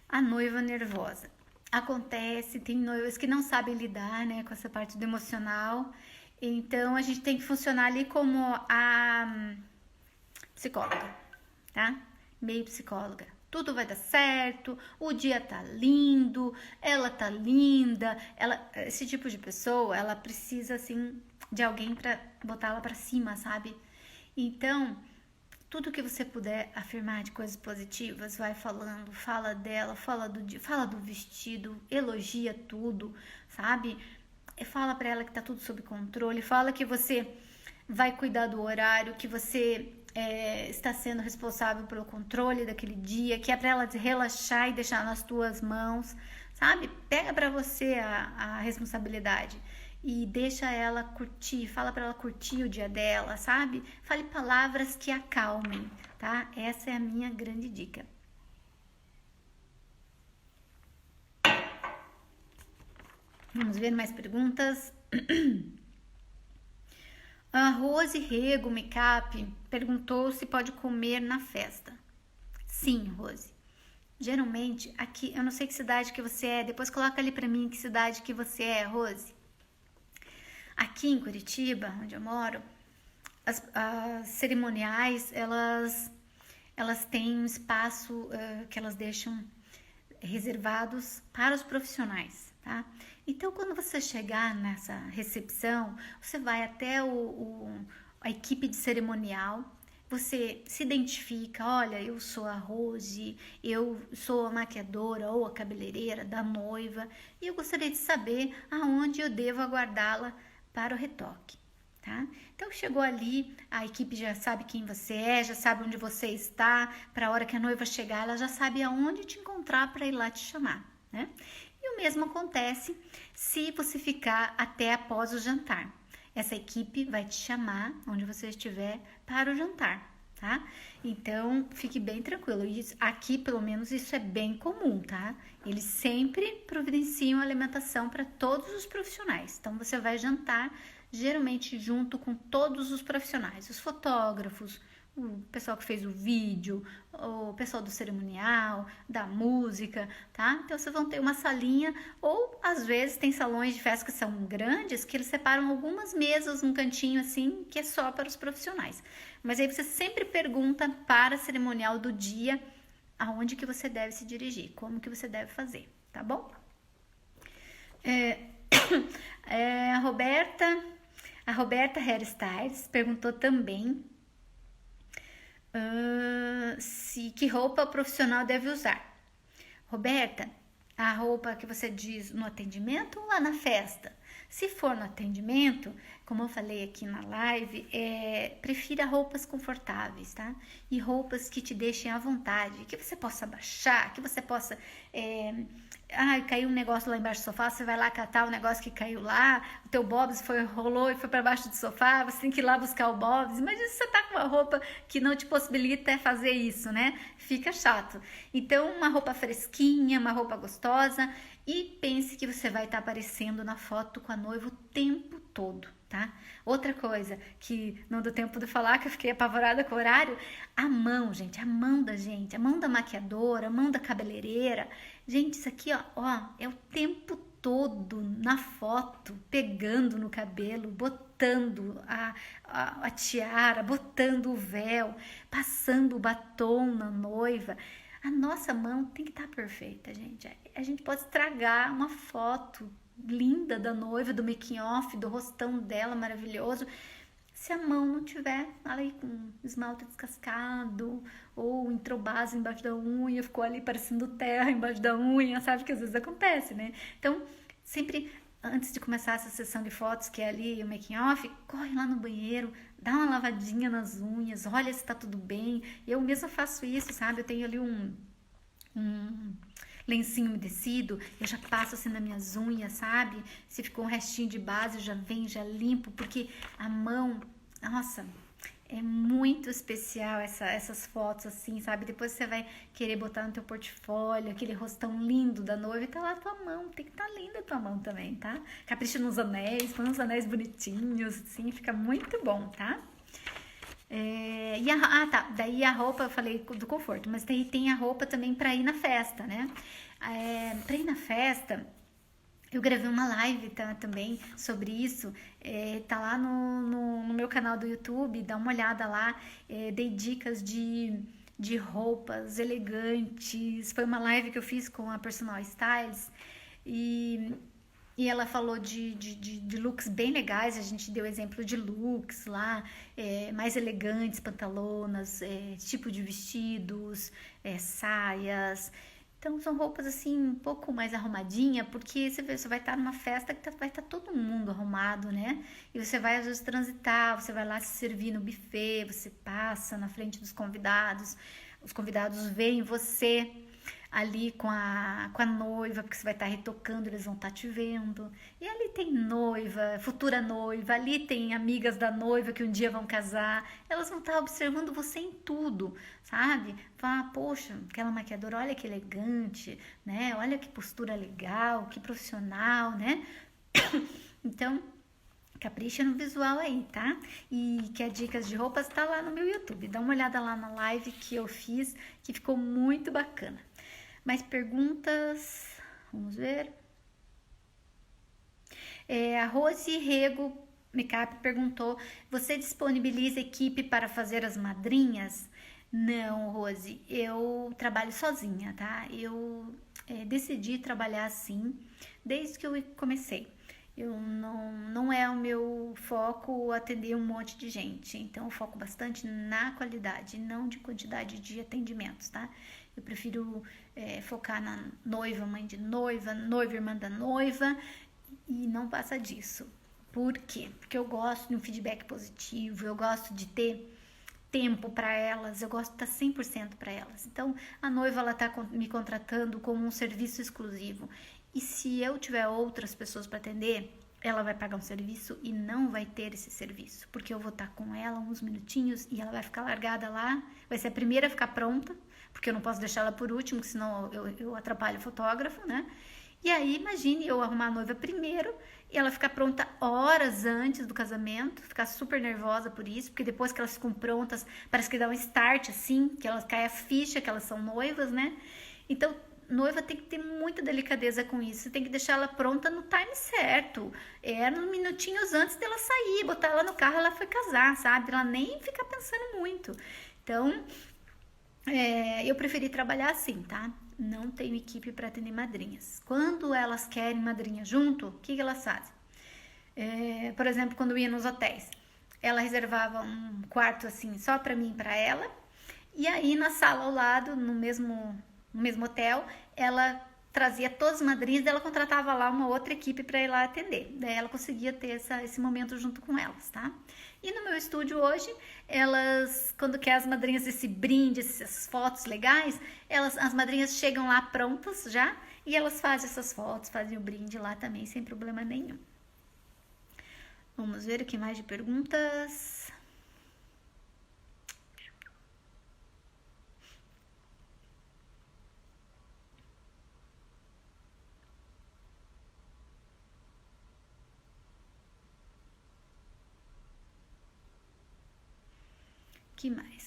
a noiva nervosa. Acontece, tem noivas que não sabem lidar, né, com essa parte do emocional. Então, a gente tem que funcionar ali como a psicóloga, tá? Meio psicóloga. Tudo vai dar certo, o dia tá lindo, ela tá linda. Esse tipo de pessoa, ela precisa, assim, de alguém pra botar ela pra cima, sabe? Então, tudo que você puder afirmar de coisas positivas, vai falando, fala dela, fala do vestido, elogia tudo, sabe? Fala pra ela que tá tudo sob controle, fala que você vai cuidar do horário, que você está sendo responsável pelo controle daquele dia, que é pra ela relaxar e deixar nas tuas mãos, sabe? Pega pra você a responsabilidade e deixa ela curtir, fala pra ela curtir o dia dela, sabe? Fale palavras que acalmem, tá? Essa é a minha grande dica. Vamos ver mais perguntas. A Rose Rego Makeup perguntou se pode comer na festa. Sim, Rose. Geralmente, aqui, eu não sei que cidade que você é, depois coloca ali pra mim que cidade que você é, Rose. Aqui em Curitiba, onde eu moro, as cerimoniais, elas têm um espaço que elas deixam reservados para os profissionais, tá? Então, quando você chegar nessa recepção, você vai até a equipe de cerimonial, você se identifica, olha, eu sou a Rose, eu sou a maquiadora ou a cabeleireira da noiva e eu gostaria de saber aonde eu devo aguardá-la para o retoque, tá? Então, chegou ali, a equipe já sabe quem você é, já sabe onde você está, para a hora que a noiva chegar, ela já sabe aonde te encontrar para ir lá te chamar, né? E o mesmo acontece se você ficar até após o jantar. Essa equipe vai te chamar onde você estiver para o jantar, tá? Então, fique bem tranquilo. Aqui, pelo menos, isso é bem comum, tá? Eles sempre providenciam alimentação para todos os profissionais. Então, você vai jantar geralmente junto com todos os profissionais, os fotógrafos, o pessoal que fez o vídeo, o pessoal do cerimonial, da música, tá? Então, vocês vão ter uma salinha, ou às vezes tem salões de festa que são grandes, que eles separam algumas mesas, um cantinho assim, que é só para os profissionais. Mas aí você sempre pergunta para a cerimonial do dia, aonde que você deve se dirigir, como que você deve fazer, tá bom? A Roberta Hairstyles perguntou também que roupa o profissional deve usar. Roberta, a roupa que você diz no atendimento ou lá na festa? Se for no atendimento, como eu falei aqui na live, prefira roupas confortáveis, tá? E roupas que te deixem à vontade, que você possa baixar, que você possa... caiu um negócio lá embaixo do sofá, você vai lá catar o negócio que caiu lá, o teu bobs rolou e foi para baixo do sofá, você tem que ir lá buscar o bobs. Imagina se você tá com uma roupa que não te possibilita fazer isso, né? Fica chato. Então, uma roupa fresquinha, uma roupa gostosa, e pense que você vai estar aparecendo na foto com a noiva o tempo todo, tá? Outra coisa que não deu tempo de falar, que eu fiquei apavorada com o horário, a mão, gente, a mão da gente, a mão da maquiadora, a mão da cabeleireira. Gente, isso aqui, ó, é o tempo todo na foto, pegando no cabelo, botando a tiara, botando o véu, passando o batom na noiva. A nossa mão tem que estar perfeita, gente. A gente pode estragar uma foto linda da noiva, do making off, do rostão dela maravilhoso, se a mão não tiver ali com esmalte descascado, ou entrou base embaixo da unha, ficou ali parecendo terra embaixo da unha, sabe que às vezes acontece, né? Então, sempre antes de começar essa sessão de fotos, que é ali o making off, corre lá no banheiro, dá uma lavadinha nas unhas, olha se tá tudo bem. Eu mesma faço isso, sabe? Eu tenho ali um lencinho umedecido, eu já passo assim nas minhas unhas, sabe? Se ficou um restinho de base, eu já venho, já limpo, porque a mão, nossa, é muito especial essas fotos assim, sabe? Depois você vai querer botar no teu portfólio, aquele rostão lindo da noiva, e tá lá a tua mão, tem que estar linda a tua mão também, tá? Capricha nos anéis, põe uns anéis bonitinhos, assim, fica muito bom, tá? Tá, daí a roupa, eu falei do conforto, mas daí tem a roupa também pra ir na festa, né? Pra ir na festa, eu gravei uma live, tá, também sobre isso, tá lá no meu canal do YouTube, dá uma olhada lá, dei dicas de roupas elegantes, foi uma live que eu fiz com a Personal Styles, e ela falou de looks bem legais, a gente deu exemplo de looks lá, mais elegantes, pantalonas, tipo de vestidos, saias. Então são roupas assim um pouco mais arrumadinha, porque você vai estar numa festa que vai estar todo mundo arrumado, né? E você vai às vezes transitar, você vai lá se servir no buffet, você passa na frente dos convidados, os convidados veem você ali com a noiva, porque você vai estar retocando, eles vão estar te vendo. E ali tem noiva, futura noiva, ali tem amigas da noiva que um dia vão casar, elas vão estar observando você em tudo, sabe? Fala, poxa, aquela maquiadora, olha que elegante, né? Olha que postura legal, que profissional, né? Então, capricha no visual aí, tá? E que a dicas de roupas tá lá no meu YouTube. Dá uma olhada lá na live que eu fiz, que ficou muito bacana. Mais perguntas? Vamos ver. A Rose Rego Makeup perguntou: você disponibiliza equipe para fazer as madrinhas? Não, Rose, eu trabalho sozinha, tá? Eu decidi trabalhar assim desde que eu comecei. Eu não é o meu foco atender um monte de gente, então eu foco bastante na qualidade, não de quantidade de atendimentos, tá? Eu prefiro focar na noiva, mãe de noiva, noiva, irmã da noiva, e não passa disso. Por quê? Porque eu gosto de um feedback positivo, eu gosto de ter tempo para elas, eu gosto de estar 100% para elas. Então, a noiva ela está me contratando como um serviço exclusivo. E se eu tiver outras pessoas para atender, ela vai pagar um serviço e não vai ter esse serviço, porque eu vou estar com ela uns minutinhos e ela vai ficar largada lá, vai ser a primeira a ficar pronta, porque eu não posso deixar ela por último, senão eu atrapalho o fotógrafo, né? E aí, imagine eu arrumar a noiva primeiro e ela ficar pronta horas antes do casamento, ficar super nervosa por isso, porque depois que elas ficam prontas, parece que dá um start assim, que elas caem a ficha, que elas são noivas, né? Então, noiva tem que ter muita delicadeza com isso, você tem que deixar ela pronta no time certo, nos minutinhos antes dela sair, botar ela no carro, ela foi casar, sabe? Ela nem fica pensando muito. Então, eu preferi trabalhar assim, tá? Não tenho equipe para atender madrinhas. Quando elas querem madrinha junto, o que elas fazem? Por exemplo, quando eu ia nos hotéis, ela reservava um quarto assim só para mim e para ela, e aí na sala ao lado, no mesmo hotel, ela trazia todas as madrinhas, ela contratava lá uma outra equipe para ir lá atender. Daí ela conseguia ter esse momento junto com elas, tá? E no meu estúdio hoje, elas, quando quer as madrinhas esse brinde, essas fotos legais, as madrinhas chegam lá prontas já e elas fazem essas fotos, fazem o brinde lá também, sem problema nenhum. Vamos ver o que mais de perguntas.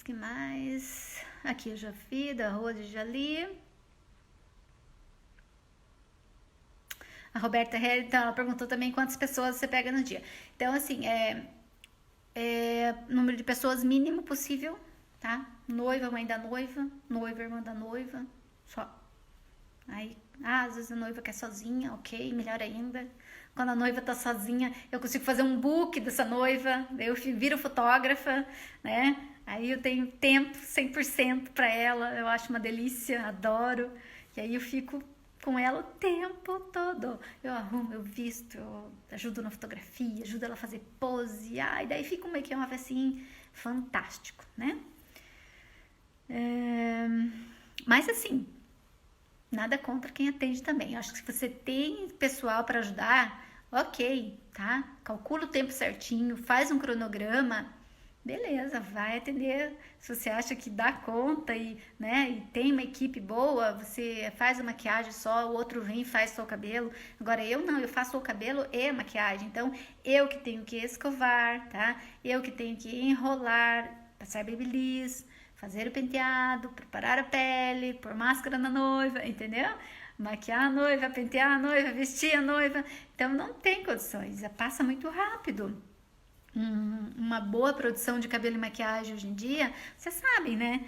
Que mais? Aqui eu já vi, da Rose já li. A Roberta Hell, então, ela perguntou também quantas pessoas você pega no dia. Então, assim, número de pessoas mínimo possível, tá? Noiva, mãe da noiva, noiva, irmã da noiva, só. Aí, às vezes a noiva quer sozinha, ok, melhor ainda. Quando a noiva tá sozinha, eu consigo fazer um book dessa noiva, daí eu viro fotógrafa, né? Aí eu tenho tempo 100% para ela, eu acho uma delícia, adoro. E aí eu fico com ela o tempo todo. Eu arrumo, eu visto, eu ajudo na fotografia, ajudo ela a fazer pose. Ai, daí fica um make-off assim, fantástico, né? Mas assim, nada contra quem atende também. Eu acho que se você tem pessoal para ajudar, ok, tá? Calcula o tempo certinho, faz um cronograma, beleza, vai atender. Se você acha que dá conta né, e tem uma equipe boa, você faz a maquiagem só, o outro vem e faz só o cabelo. Agora eu não, eu faço o cabelo e a maquiagem. Então eu que tenho que escovar, tá? Eu que tenho que enrolar, passar babyliss, fazer o penteado, preparar a pele, pôr máscara na noiva, entendeu? Maquiar a noiva, pentear a noiva, vestir a noiva. Então não tem condições, passa muito rápido. Uma boa produção de cabelo e maquiagem hoje em dia, vocês sabem, né?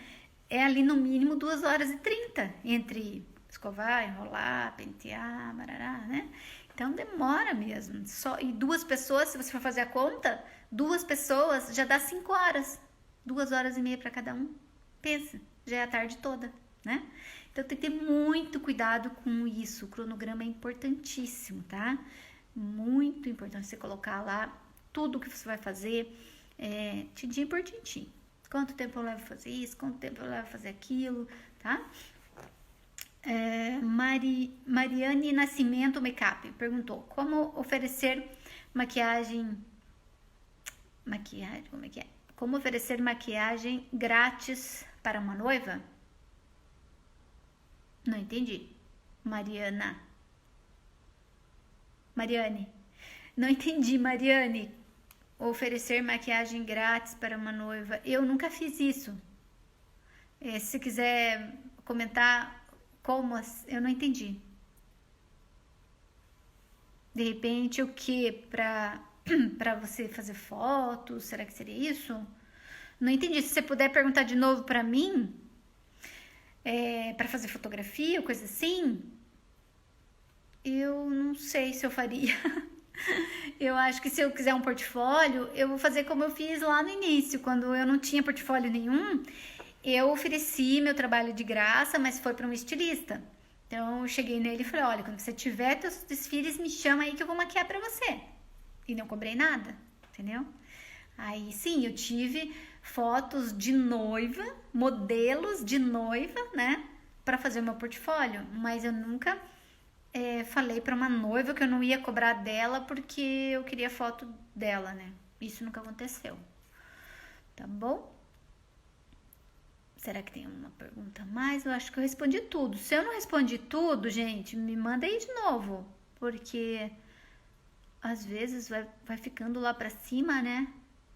É ali no mínimo 2h30 entre escovar, enrolar, pentear, barará, né? Então demora mesmo. E 2 pessoas, se você for fazer a conta, 2 pessoas já dá 5 horas. 2h30 para cada um. Pensa, já é a tarde toda, né? Então tem que ter muito cuidado com isso. O cronograma é importantíssimo, tá? Muito importante você colocar lá tudo que você vai fazer, tintim por tintim. Quanto tempo eu levo a fazer isso, quanto tempo eu levo a fazer aquilo, tá? Mariane Nascimento Makeup perguntou: como oferecer maquiagem, como é que é? Como oferecer maquiagem grátis para uma noiva? Não entendi. Mariane. Não entendi, Mariane. Oferecer maquiagem grátis para uma noiva. Eu nunca fiz isso. Se quiser comentar como, eu não entendi. De repente, o que? Para você fazer fotos? Será que seria isso? Não entendi. Se você puder perguntar de novo para mim, para fazer fotografia, coisa assim, eu não sei se eu faria. Eu acho que se eu quiser um portfólio, eu vou fazer como eu fiz lá no início, quando eu não tinha portfólio nenhum, eu ofereci meu trabalho de graça, mas foi para um estilista. Então eu cheguei nele e falei: olha, quando você tiver teus desfiles, me chama aí que eu vou maquiar para você. E não cobrei nada, entendeu? Aí sim, eu tive fotos de noiva, modelos de noiva, né, para fazer o meu portfólio, mas eu nunca falei para uma noiva que eu não ia cobrar dela porque eu queria foto dela, né? Isso nunca aconteceu. Tá bom? Será que tem uma pergunta a mais? Eu acho que eu respondi tudo. Se eu não respondi tudo, gente, me manda aí de novo, porque às vezes vai ficando lá pra cima, né?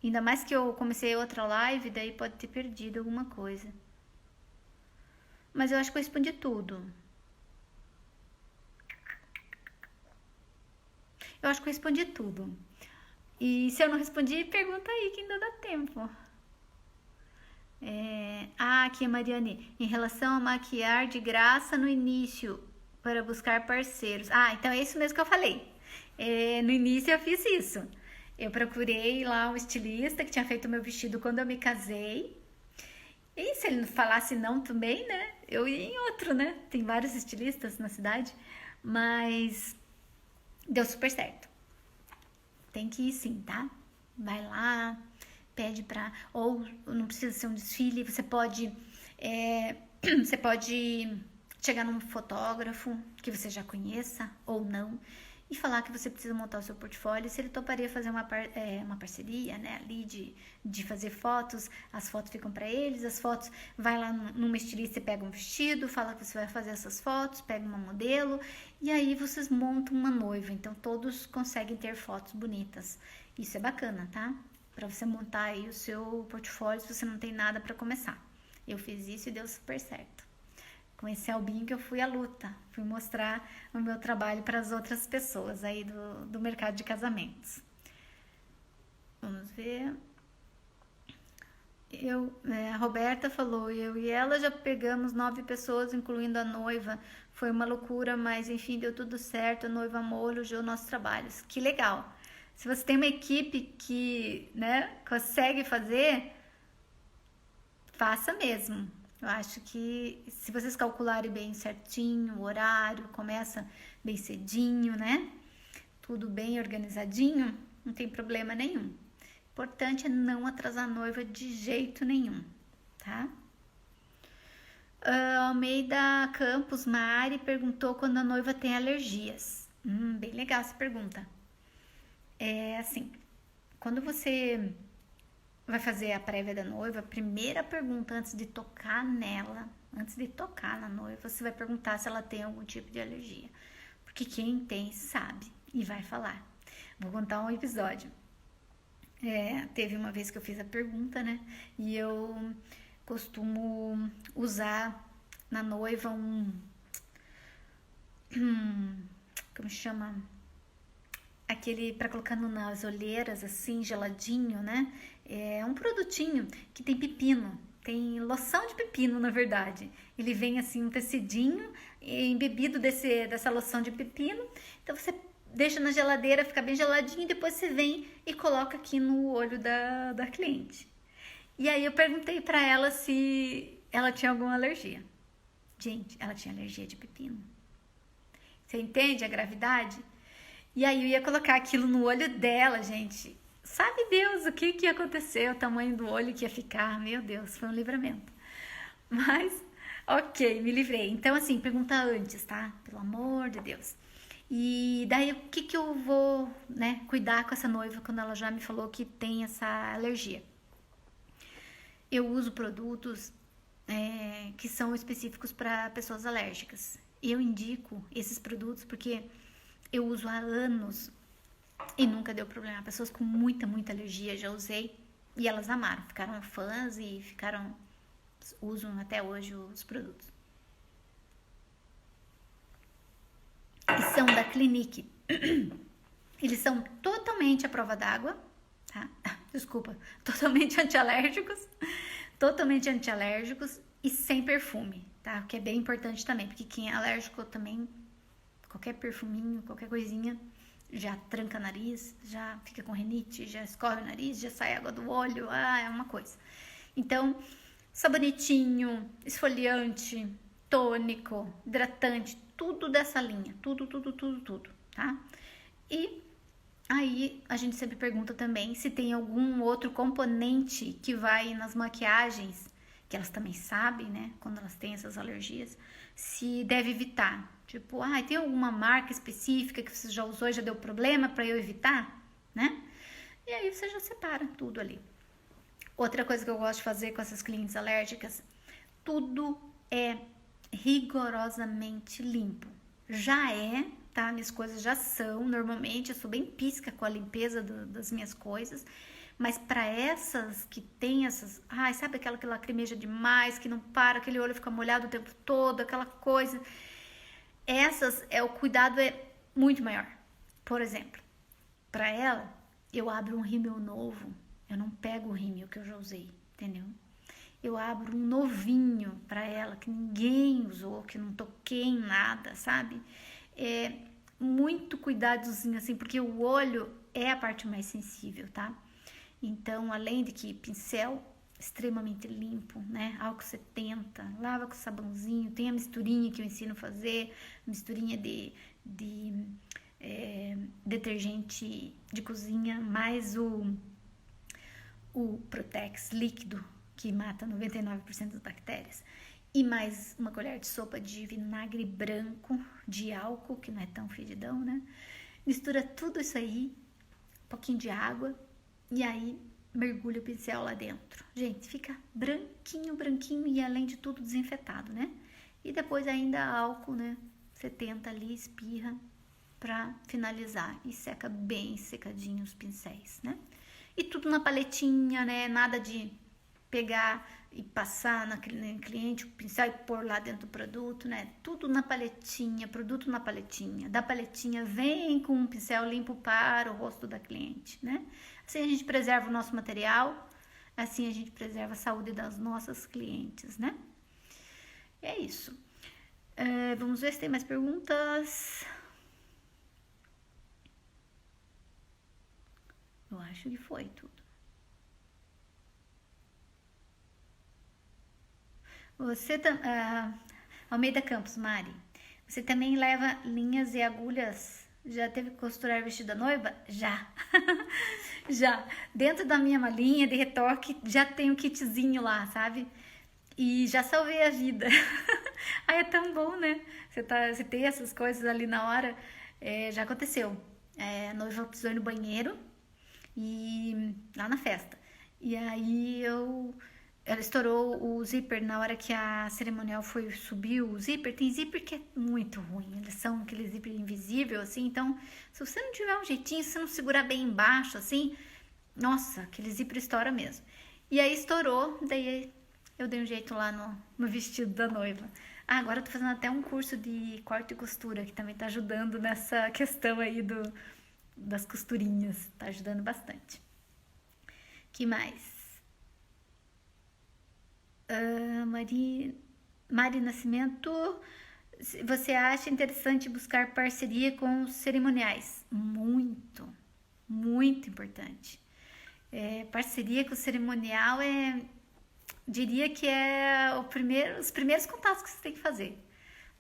Ainda mais que eu comecei outra live, daí pode ter perdido alguma coisa. Mas eu acho que eu respondi tudo. Eu acho que eu respondi tudo. E se eu não respondi, pergunta aí que ainda dá tempo. Aqui é Mariane. Em relação a maquiar de graça no início para buscar parceiros. Então é isso mesmo que eu falei. No início eu fiz isso. Eu procurei lá um estilista que tinha feito o meu vestido quando eu me casei. E se ele falasse não também, né? Eu ia em outro, né? Tem vários estilistas na cidade. Mas deu super certo. Tem que ir sim, tá? Vai lá, pede pra... Ou não precisa ser um desfile, você pode chegar num fotógrafo que você já conheça ou não e falar que você precisa montar o seu portfólio. Se ele toparia fazer uma parceria, né, ali de fazer fotos, as fotos ficam para eles, as fotos, vai lá numa estilista e pega um vestido, fala que você vai fazer essas fotos, pega uma modelo e aí vocês montam uma noiva. Então todos conseguem ter fotos bonitas. Isso é bacana, tá? Para você montar aí o seu portfólio se você não tem nada para começar. Eu fiz isso e deu super certo. Com esse albinho que eu fui à luta, fui mostrar o meu trabalho para as outras pessoas aí do mercado de casamentos. Vamos ver. A Roberta falou, eu e ela já pegamos 9 pessoas, incluindo a noiva. Foi uma loucura, mas enfim, deu tudo certo. A noiva amou, elogiou nossos trabalhos. Que legal! Se você tem uma equipe que, né, consegue fazer, faça mesmo. Eu acho que se vocês calcularem bem certinho o horário, começa bem cedinho, né? Tudo bem organizadinho, não tem problema nenhum. Importante é não atrasar a noiva de jeito nenhum, tá? Almeida Campos Mari perguntou quando a noiva tem alergias. Bem legal essa pergunta. É assim, quando você vai fazer a prévia da noiva, a primeira pergunta antes de tocar nela, antes de tocar na noiva, você vai perguntar se ela tem algum tipo de alergia. Porque quem tem sabe e vai falar. Vou contar um episódio. Teve uma vez que eu fiz a pergunta, né? E eu costumo usar na noiva como chama? Aquele para colocar nas olheiras, assim, geladinho, né? É um produtinho que tem pepino. Tem loção de pepino, na verdade. Ele vem assim, um tecidinho embebido dessa loção de pepino. Então você deixa na geladeira, fica bem geladinho, e depois você vem e coloca aqui no olho da cliente. E aí eu perguntei pra ela se ela tinha alguma alergia. Gente, ela tinha alergia de pepino. Você entende a gravidade? E aí eu ia colocar aquilo no olho dela, gente. Sabe Deus o que ia acontecer, o tamanho do olho que ia ficar. Meu Deus, foi um livramento. Mas, ok, me livrei. Então, assim, pergunta antes, tá? Pelo amor de Deus. E daí, o que eu vou, né, cuidar com essa noiva quando ela já me falou que tem essa alergia? Eu uso produtos que são específicos para pessoas alérgicas. Eu indico esses produtos porque eu uso há anos e nunca deu problema. Pessoas com muita alergia já usei e elas amaram, ficaram fãs e usam até hoje os produtos. E são da Clinique. Eles são totalmente à prova d'água, tá? Desculpa, totalmente antialérgicos e sem perfume, tá? O que é bem importante também, porque quem é alérgico também, qualquer perfuminho, qualquer coisinha, já tranca nariz, já fica com rinite, já escorre o nariz, já sai água do olho, é uma coisa. Então, sabonetinho, esfoliante, tônico, hidratante, tudo dessa linha, tudo, tá? E aí a gente sempre pergunta também se tem algum outro componente que vai nas maquiagens, que elas também sabem, né, quando elas têm essas alergias, se deve evitar. Tipo, tem alguma marca específica que você já usou e já deu problema para eu evitar, né? E aí você já separa tudo ali. Outra coisa que eu gosto de fazer com essas clientes alérgicas, tudo é rigorosamente limpo. Tá? Minhas coisas já são, normalmente eu sou bem pisca com a limpeza das minhas coisas, mas para essas que tem essas, sabe aquela que lacrimeja demais, que não para, aquele olho fica molhado o tempo todo, aquela coisa, essas, o cuidado é muito maior. Por exemplo, para ela, eu abro um rímel novo, eu não pego o rímel que eu já usei, entendeu? Eu abro um novinho para ela, que ninguém usou, que não toquei em nada, sabe? Muito cuidadozinho, assim, porque o olho é a parte mais sensível, tá? Então, além de que pincel extremamente limpo, né? Álcool 70, lava com sabãozinho, tem a misturinha que eu ensino a fazer, misturinha de detergente de cozinha, mais o Protex líquido, que mata 99% das bactérias, e mais uma colher de sopa de vinagre branco, de álcool, que não é tão fedidão, né? Mistura tudo isso aí, um pouquinho de água, e aí mergulha o pincel lá dentro. Gente, fica branquinho e além de tudo desinfetado, né? E depois ainda álcool, né? 70 ali, espirra pra finalizar e seca bem secadinho os pincéis, né? E tudo na paletinha, né? Nada de pegar e passar no cliente o pincel e pôr lá dentro do produto, né? Tudo na paletinha, produto na paletinha. Da paletinha vem com um pincel limpo para o rosto da cliente, né? Assim a gente preserva o nosso material, assim a gente preserva a saúde das nossas clientes, né? E é isso. Vamos ver se tem mais perguntas. Eu acho que foi tudo. Você Almeida Campos, Mari. Você também leva linhas e agulhas? Já teve que costurar vestido da noiva? Já. Já. Dentro da minha malinha de retoque já tem um kitzinho lá, sabe? E já salvei a vida. Ai, é tão bom, né? Você ter essas coisas ali na hora. Já aconteceu. A noiva precisou ir no banheiro e lá na festa. E aí ela estourou o zíper na hora que a cerimonial foi subir o zíper. Tem zíper que é muito ruim. Eles são aquele zíper invisível, assim. Então, se você não tiver um jeitinho, se você não segurar bem embaixo, assim, nossa, aquele zíper estoura mesmo. E aí estourou, daí eu dei um jeito lá no vestido da noiva. Agora eu tô fazendo até um curso de corte e costura, que também tá ajudando nessa questão aí das costurinhas. Tá ajudando bastante. Que mais? Mari Nascimento, você acha interessante buscar parceria com os cerimoniais? Muito, muito importante. Parceria com o cerimonial diria que é os primeiros contatos que você tem que fazer,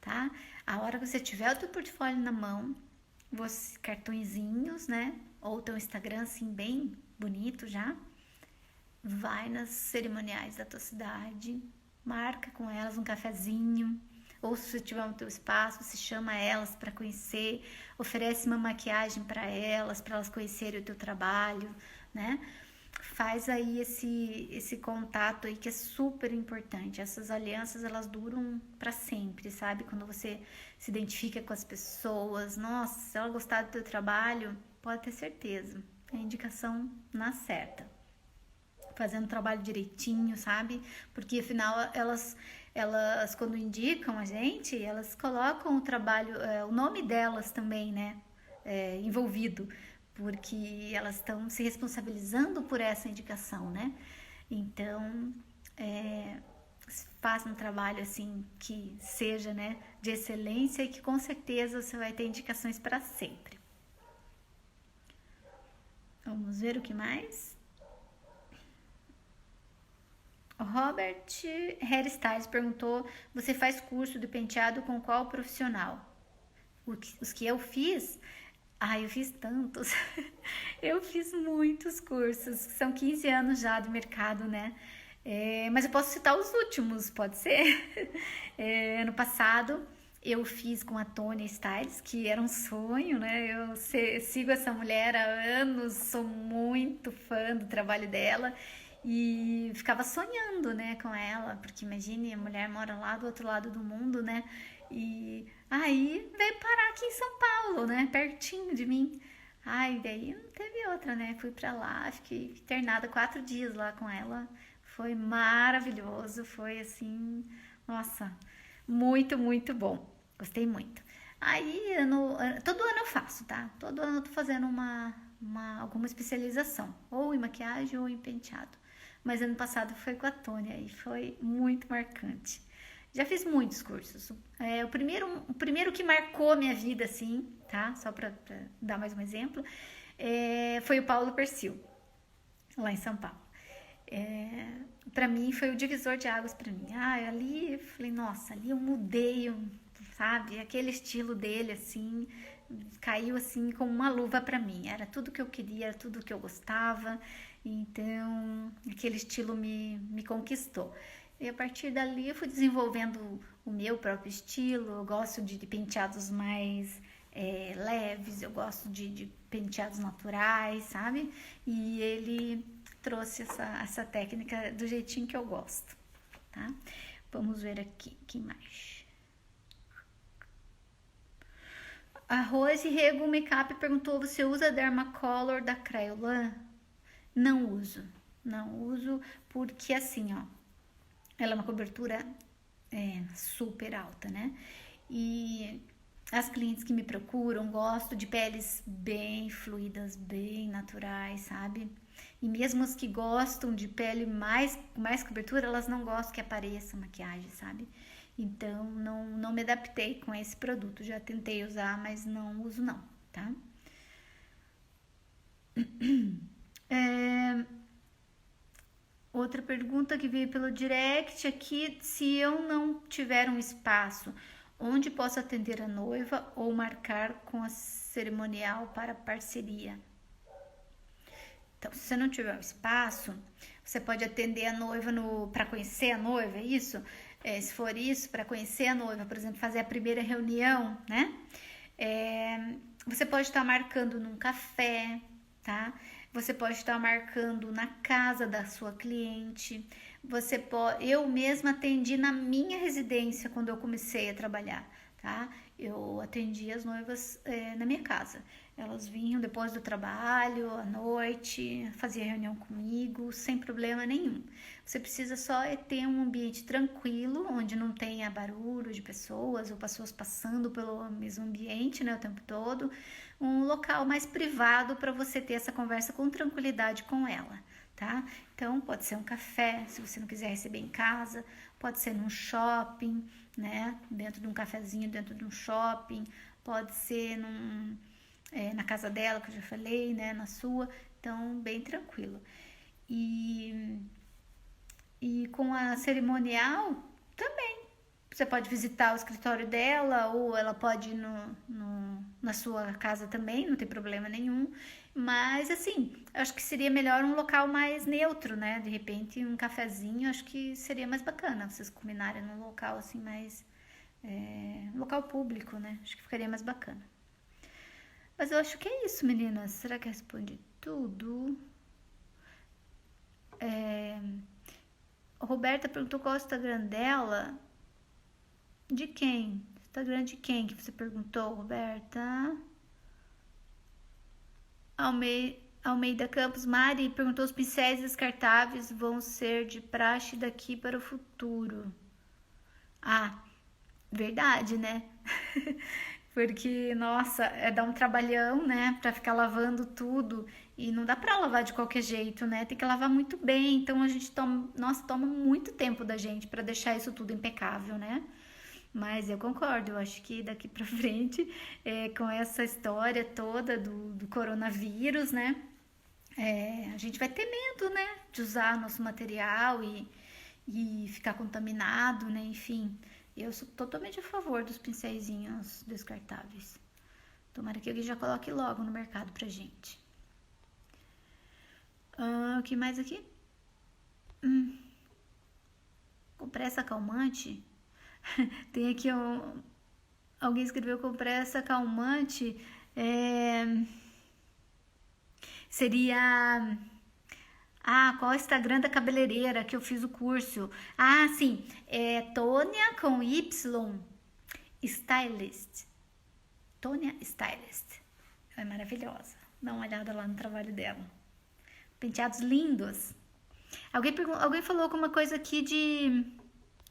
tá? A hora que você tiver o teu portfólio na mão, cartõezinhos, né? Ou teu Instagram assim bem bonito já, vai nas cerimoniais da tua cidade, marca com elas um cafezinho, ou se você tiver no teu espaço, você chama elas para conhecer, oferece uma maquiagem para elas conhecerem o teu trabalho, né? Faz aí esse contato aí que é super importante. Essas alianças, elas duram para sempre, sabe? Quando você se identifica com as pessoas, nossa, se ela gostar do teu trabalho, pode ter certeza, é a indicação na certa. Fazendo o trabalho direitinho, sabe? Porque afinal elas quando indicam a gente, elas colocam o trabalho, o nome delas também, né? Envolvido, porque elas estão se responsabilizando por essa indicação, né? Então, faça um trabalho assim que seja, né, de excelência e que com certeza você vai ter indicações para sempre. Vamos ver o que mais? O Robert Hairstyles perguntou: você faz curso de penteado com qual profissional? Os que eu fiz? Eu fiz tantos. Eu fiz muitos cursos. São 15 anos já de mercado, né? Mas eu posso citar os últimos, pode ser? Ano passado eu fiz com a Tony Styles, que era um sonho, né? Eu sigo essa mulher há anos, sou muito fã do trabalho dela. E ficava sonhando, né, com ela, porque imagine, a mulher mora lá do outro lado do mundo, né, e aí veio parar aqui em São Paulo, né, pertinho de mim. Daí não teve outra, né, fui pra lá, fiquei internada 4 dias lá com ela, foi maravilhoso, foi assim, nossa, muito, muito bom, gostei muito. Todo ano eu faço, tá, todo ano eu tô fazendo alguma especialização, ou em maquiagem ou em penteado. Mas ano passado foi com a Tônia e foi muito marcante. Já fiz muitos cursos. O primeiro que marcou a minha vida, assim, tá? Só pra dar mais um exemplo, foi o Paulo Persil, lá em São Paulo. Pra mim, foi o divisor de águas pra mim. Ali, eu falei, nossa, ali eu mudei, sabe? Aquele estilo dele, assim, caiu assim como uma luva pra mim. Era tudo que eu queria, era tudo que eu gostava. Então, aquele estilo me conquistou. E a partir dali eu fui desenvolvendo o meu próprio estilo. Eu gosto de penteados mais leves, eu gosto de penteados naturais, sabe? E ele trouxe essa técnica do jeitinho que eu gosto, tá? Vamos ver aqui, que mais? A Rose Rego Makeup perguntou: você usa Dermacolor da Crayolan? Não uso porque assim, ó, ela é uma cobertura super alta, né? E as clientes que me procuram gostam de peles bem fluidas, bem naturais, sabe? E mesmo as que gostam de pele mais cobertura, elas não gostam que apareça maquiagem, sabe? Então, não me adaptei com esse produto. Já tentei usar, mas não uso não, tá? Outra pergunta que veio pelo direct aqui, se eu não tiver um espaço onde posso atender a noiva ou marcar com a cerimonial para parceria. Então, se você não tiver um espaço, você pode atender a noiva para conhecer a noiva, é isso? Se for isso, para conhecer a noiva, por exemplo, fazer a primeira reunião, né? Você pode estar marcando num café, tá? Você pode estar marcando na casa da sua cliente. Eu mesma atendi na minha residência quando eu comecei a trabalhar, tá? Eu atendi as noivas na minha casa. Elas vinham depois do trabalho, à noite, fazia reunião comigo, sem problema nenhum. Você precisa só ter um ambiente tranquilo, onde não tenha barulho de pessoas ou pessoas passando pelo mesmo ambiente, né, o tempo todo. Um local mais privado para você ter essa conversa com tranquilidade com ela, tá? Então, pode ser um café, se você não quiser receber em casa, pode ser num shopping, né, dentro de um cafezinho, dentro de um shopping, pode ser na casa dela, que eu já falei, né, na sua, então bem tranquilo. E com a cerimonial também, você pode visitar o escritório dela ou ela pode ir na sua casa também, não tem problema nenhum, mas assim, acho que seria melhor um local mais neutro, né, de repente um cafezinho, acho que seria mais bacana vocês combinarem num local assim mais, local público, né, acho que ficaria mais bacana. Mas eu acho que é isso, meninas. Será que respondi tudo? A Roberta perguntou qual é o Instagram dela. De quem? Instagram de quem que você perguntou, Roberta? Almeida Campos. Mari perguntou: os pincéis descartáveis vão ser de praxe daqui para o futuro? Ah, verdade, né? Porque, nossa, dá um trabalhão, né, pra ficar lavando tudo. E não dá pra lavar de qualquer jeito, né? Tem que lavar muito bem. Então a gente toma muito tempo da gente pra deixar isso tudo impecável, né? Mas eu concordo, eu acho que daqui pra frente, com essa história toda do coronavírus, né? A gente vai ter medo, né, de usar nosso material e ficar contaminado, né? Enfim. Eu sou totalmente a favor dos pincéisinhos descartáveis. Tomara que alguém já coloque logo no mercado pra gente. O que mais aqui? Compressa calmante? Tem aqui alguém escreveu compressa calmante. Seria... qual é o Instagram da cabeleireira que eu fiz o curso? Sim, é Tônia com Y Stylist. Tônia Stylist. Ela é maravilhosa. Dá uma olhada lá no trabalho dela. Penteados lindos. Alguém falou alguma coisa aqui de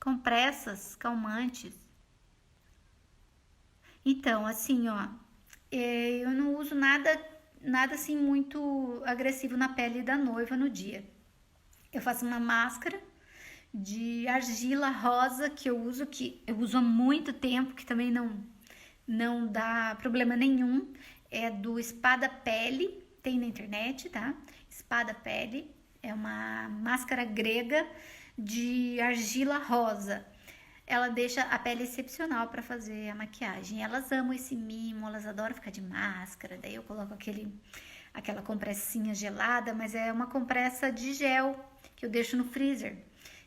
compressas calmantes. Então, assim, ó, eu não uso nada assim muito agressivo na pele da noiva no dia. Eu faço uma máscara de argila rosa que eu uso há muito tempo, que também não dá problema nenhum. É do Espada Pele, tem na internet, tá? Espada Pele é uma máscara grega de argila rosa. Ela deixa a pele excepcional para fazer a maquiagem. Elas amam esse mimo, elas adoram ficar de máscara. Daí eu coloco aquela compressinha gelada, mas é uma compressa de gel que eu deixo no freezer.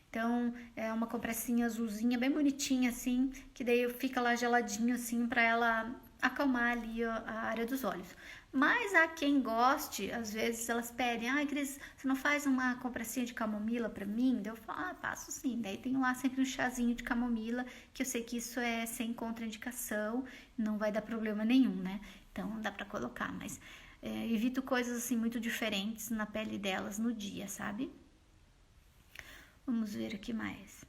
Então é uma compressinha azulzinha, bem bonitinha assim, que daí fica lá geladinho assim para ela acalmar ali a área dos olhos. Mas há quem goste, às vezes elas pedem: Cris, você não faz uma compressinha de camomila pra mim? Daí eu falo: faço sim. Daí tenho lá sempre um chazinho de camomila, que eu sei que isso é sem contraindicação, não vai dar problema nenhum, né? Então dá pra colocar, mas evito coisas assim muito diferentes na pele delas no dia, sabe? Vamos ver aqui mais.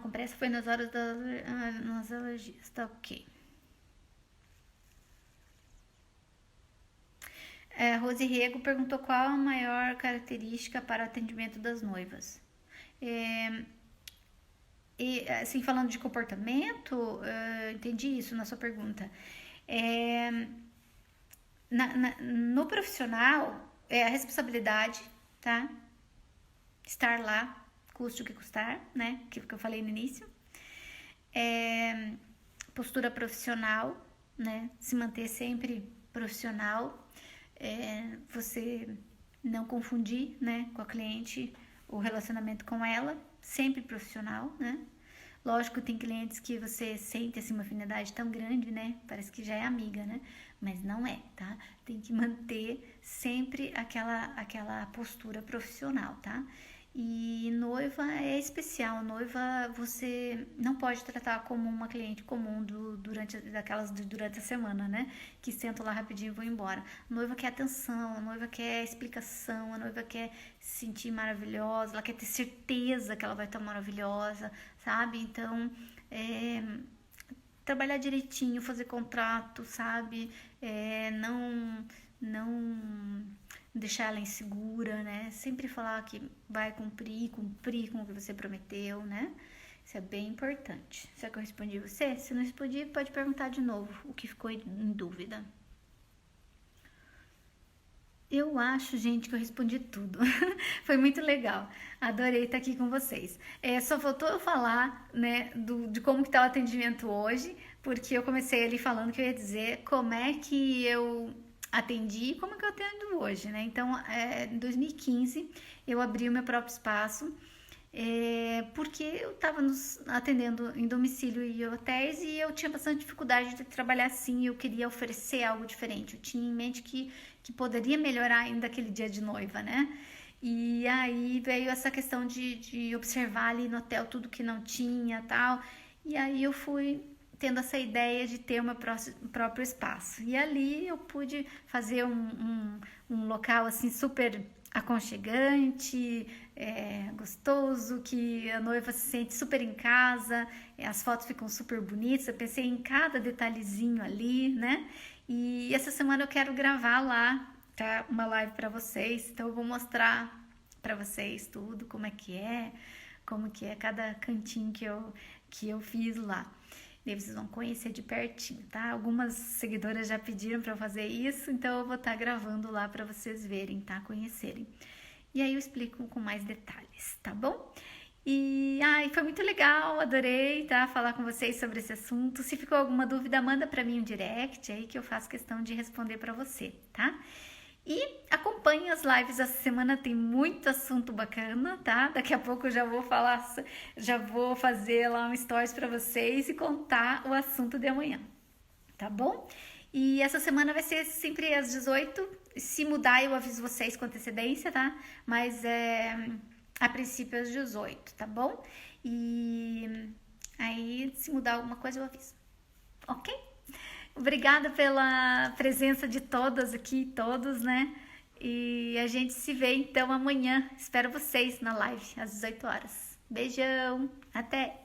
com pressa foi nas horas nas alergias, tá ok. Rose Rego perguntou qual a maior característica para o atendimento das noivas. E assim, falando de comportamento, entendi isso na sua pergunta. No profissional, é a responsabilidade, tá? Estar lá, custe o que custar, né? Que eu falei no início. Postura profissional, né? Se manter sempre profissional. Você não confundir, né, com a cliente o relacionamento com ela, sempre profissional, né? Lógico, tem clientes que você sente assim uma afinidade tão grande, né? Parece que já é amiga, né? Mas não é, tá? Tem que manter sempre aquela postura profissional, tá? E noiva é especial. Noiva você não pode tratar como uma cliente comum durante a semana, né? Que sentam lá rapidinho e vão embora. A noiva quer atenção, a noiva quer explicação, a noiva quer se sentir maravilhosa, ela quer ter certeza que ela vai estar maravilhosa, sabe? Então, trabalhar direitinho, fazer contrato, sabe? Não deixar ela insegura, né? Sempre falar que vai cumprir com o que você prometeu, né? Isso é bem importante. Será que eu respondi você? Se não respondi, pode perguntar de novo o que ficou em dúvida. Eu acho, gente, que eu respondi tudo. Foi muito legal. Adorei estar aqui com vocês. Só faltou eu falar, né, de como que tá o atendimento hoje, porque eu comecei ali falando que eu ia dizer como é que eu atendi e como é que eu atendo hoje, né? Então, em 2015, eu abri o meu próprio espaço, porque eu estava atendendo em domicílio e hotéis e eu tinha bastante dificuldade de trabalhar assim e eu queria oferecer algo diferente. Eu tinha em mente que poderia melhorar ainda aquele dia de noiva, né? E aí veio essa questão de observar ali no hotel tudo que não tinha e tal. E aí eu fui tendo essa ideia de ter o meu próprio espaço. E ali eu pude fazer um local assim super aconchegante, gostoso, que a noiva se sente super em casa, as fotos ficam super bonitas. Eu pensei em cada detalhezinho ali, né? E essa semana eu quero gravar lá, tá? Uma live para vocês, então eu vou mostrar para vocês tudo, como que é cada cantinho que eu fiz lá. E aí vocês vão conhecer de pertinho, tá? Algumas seguidoras já pediram para eu fazer isso, então eu vou estar gravando lá para vocês verem, tá? Conhecerem. E aí eu explico com mais detalhes, tá bom? E foi muito legal, adorei, tá? Falar com vocês sobre esse assunto. Se ficou alguma dúvida, manda para mim um direct aí que eu faço questão de responder para você, tá? E acompanhe as lives essa semana, tem muito assunto bacana, tá? Daqui a pouco eu já vou fazer lá um stories para vocês e contar o assunto de amanhã, tá bom? E essa semana vai ser sempre às 18. Se mudar, eu aviso vocês com antecedência, tá? Mas a princípio às 18, tá bom? E aí, se mudar alguma coisa, eu aviso. Ok? Obrigada pela presença de todas aqui, todos, né? E a gente se vê então amanhã. Espero vocês na live às 18 horas. Beijão, até!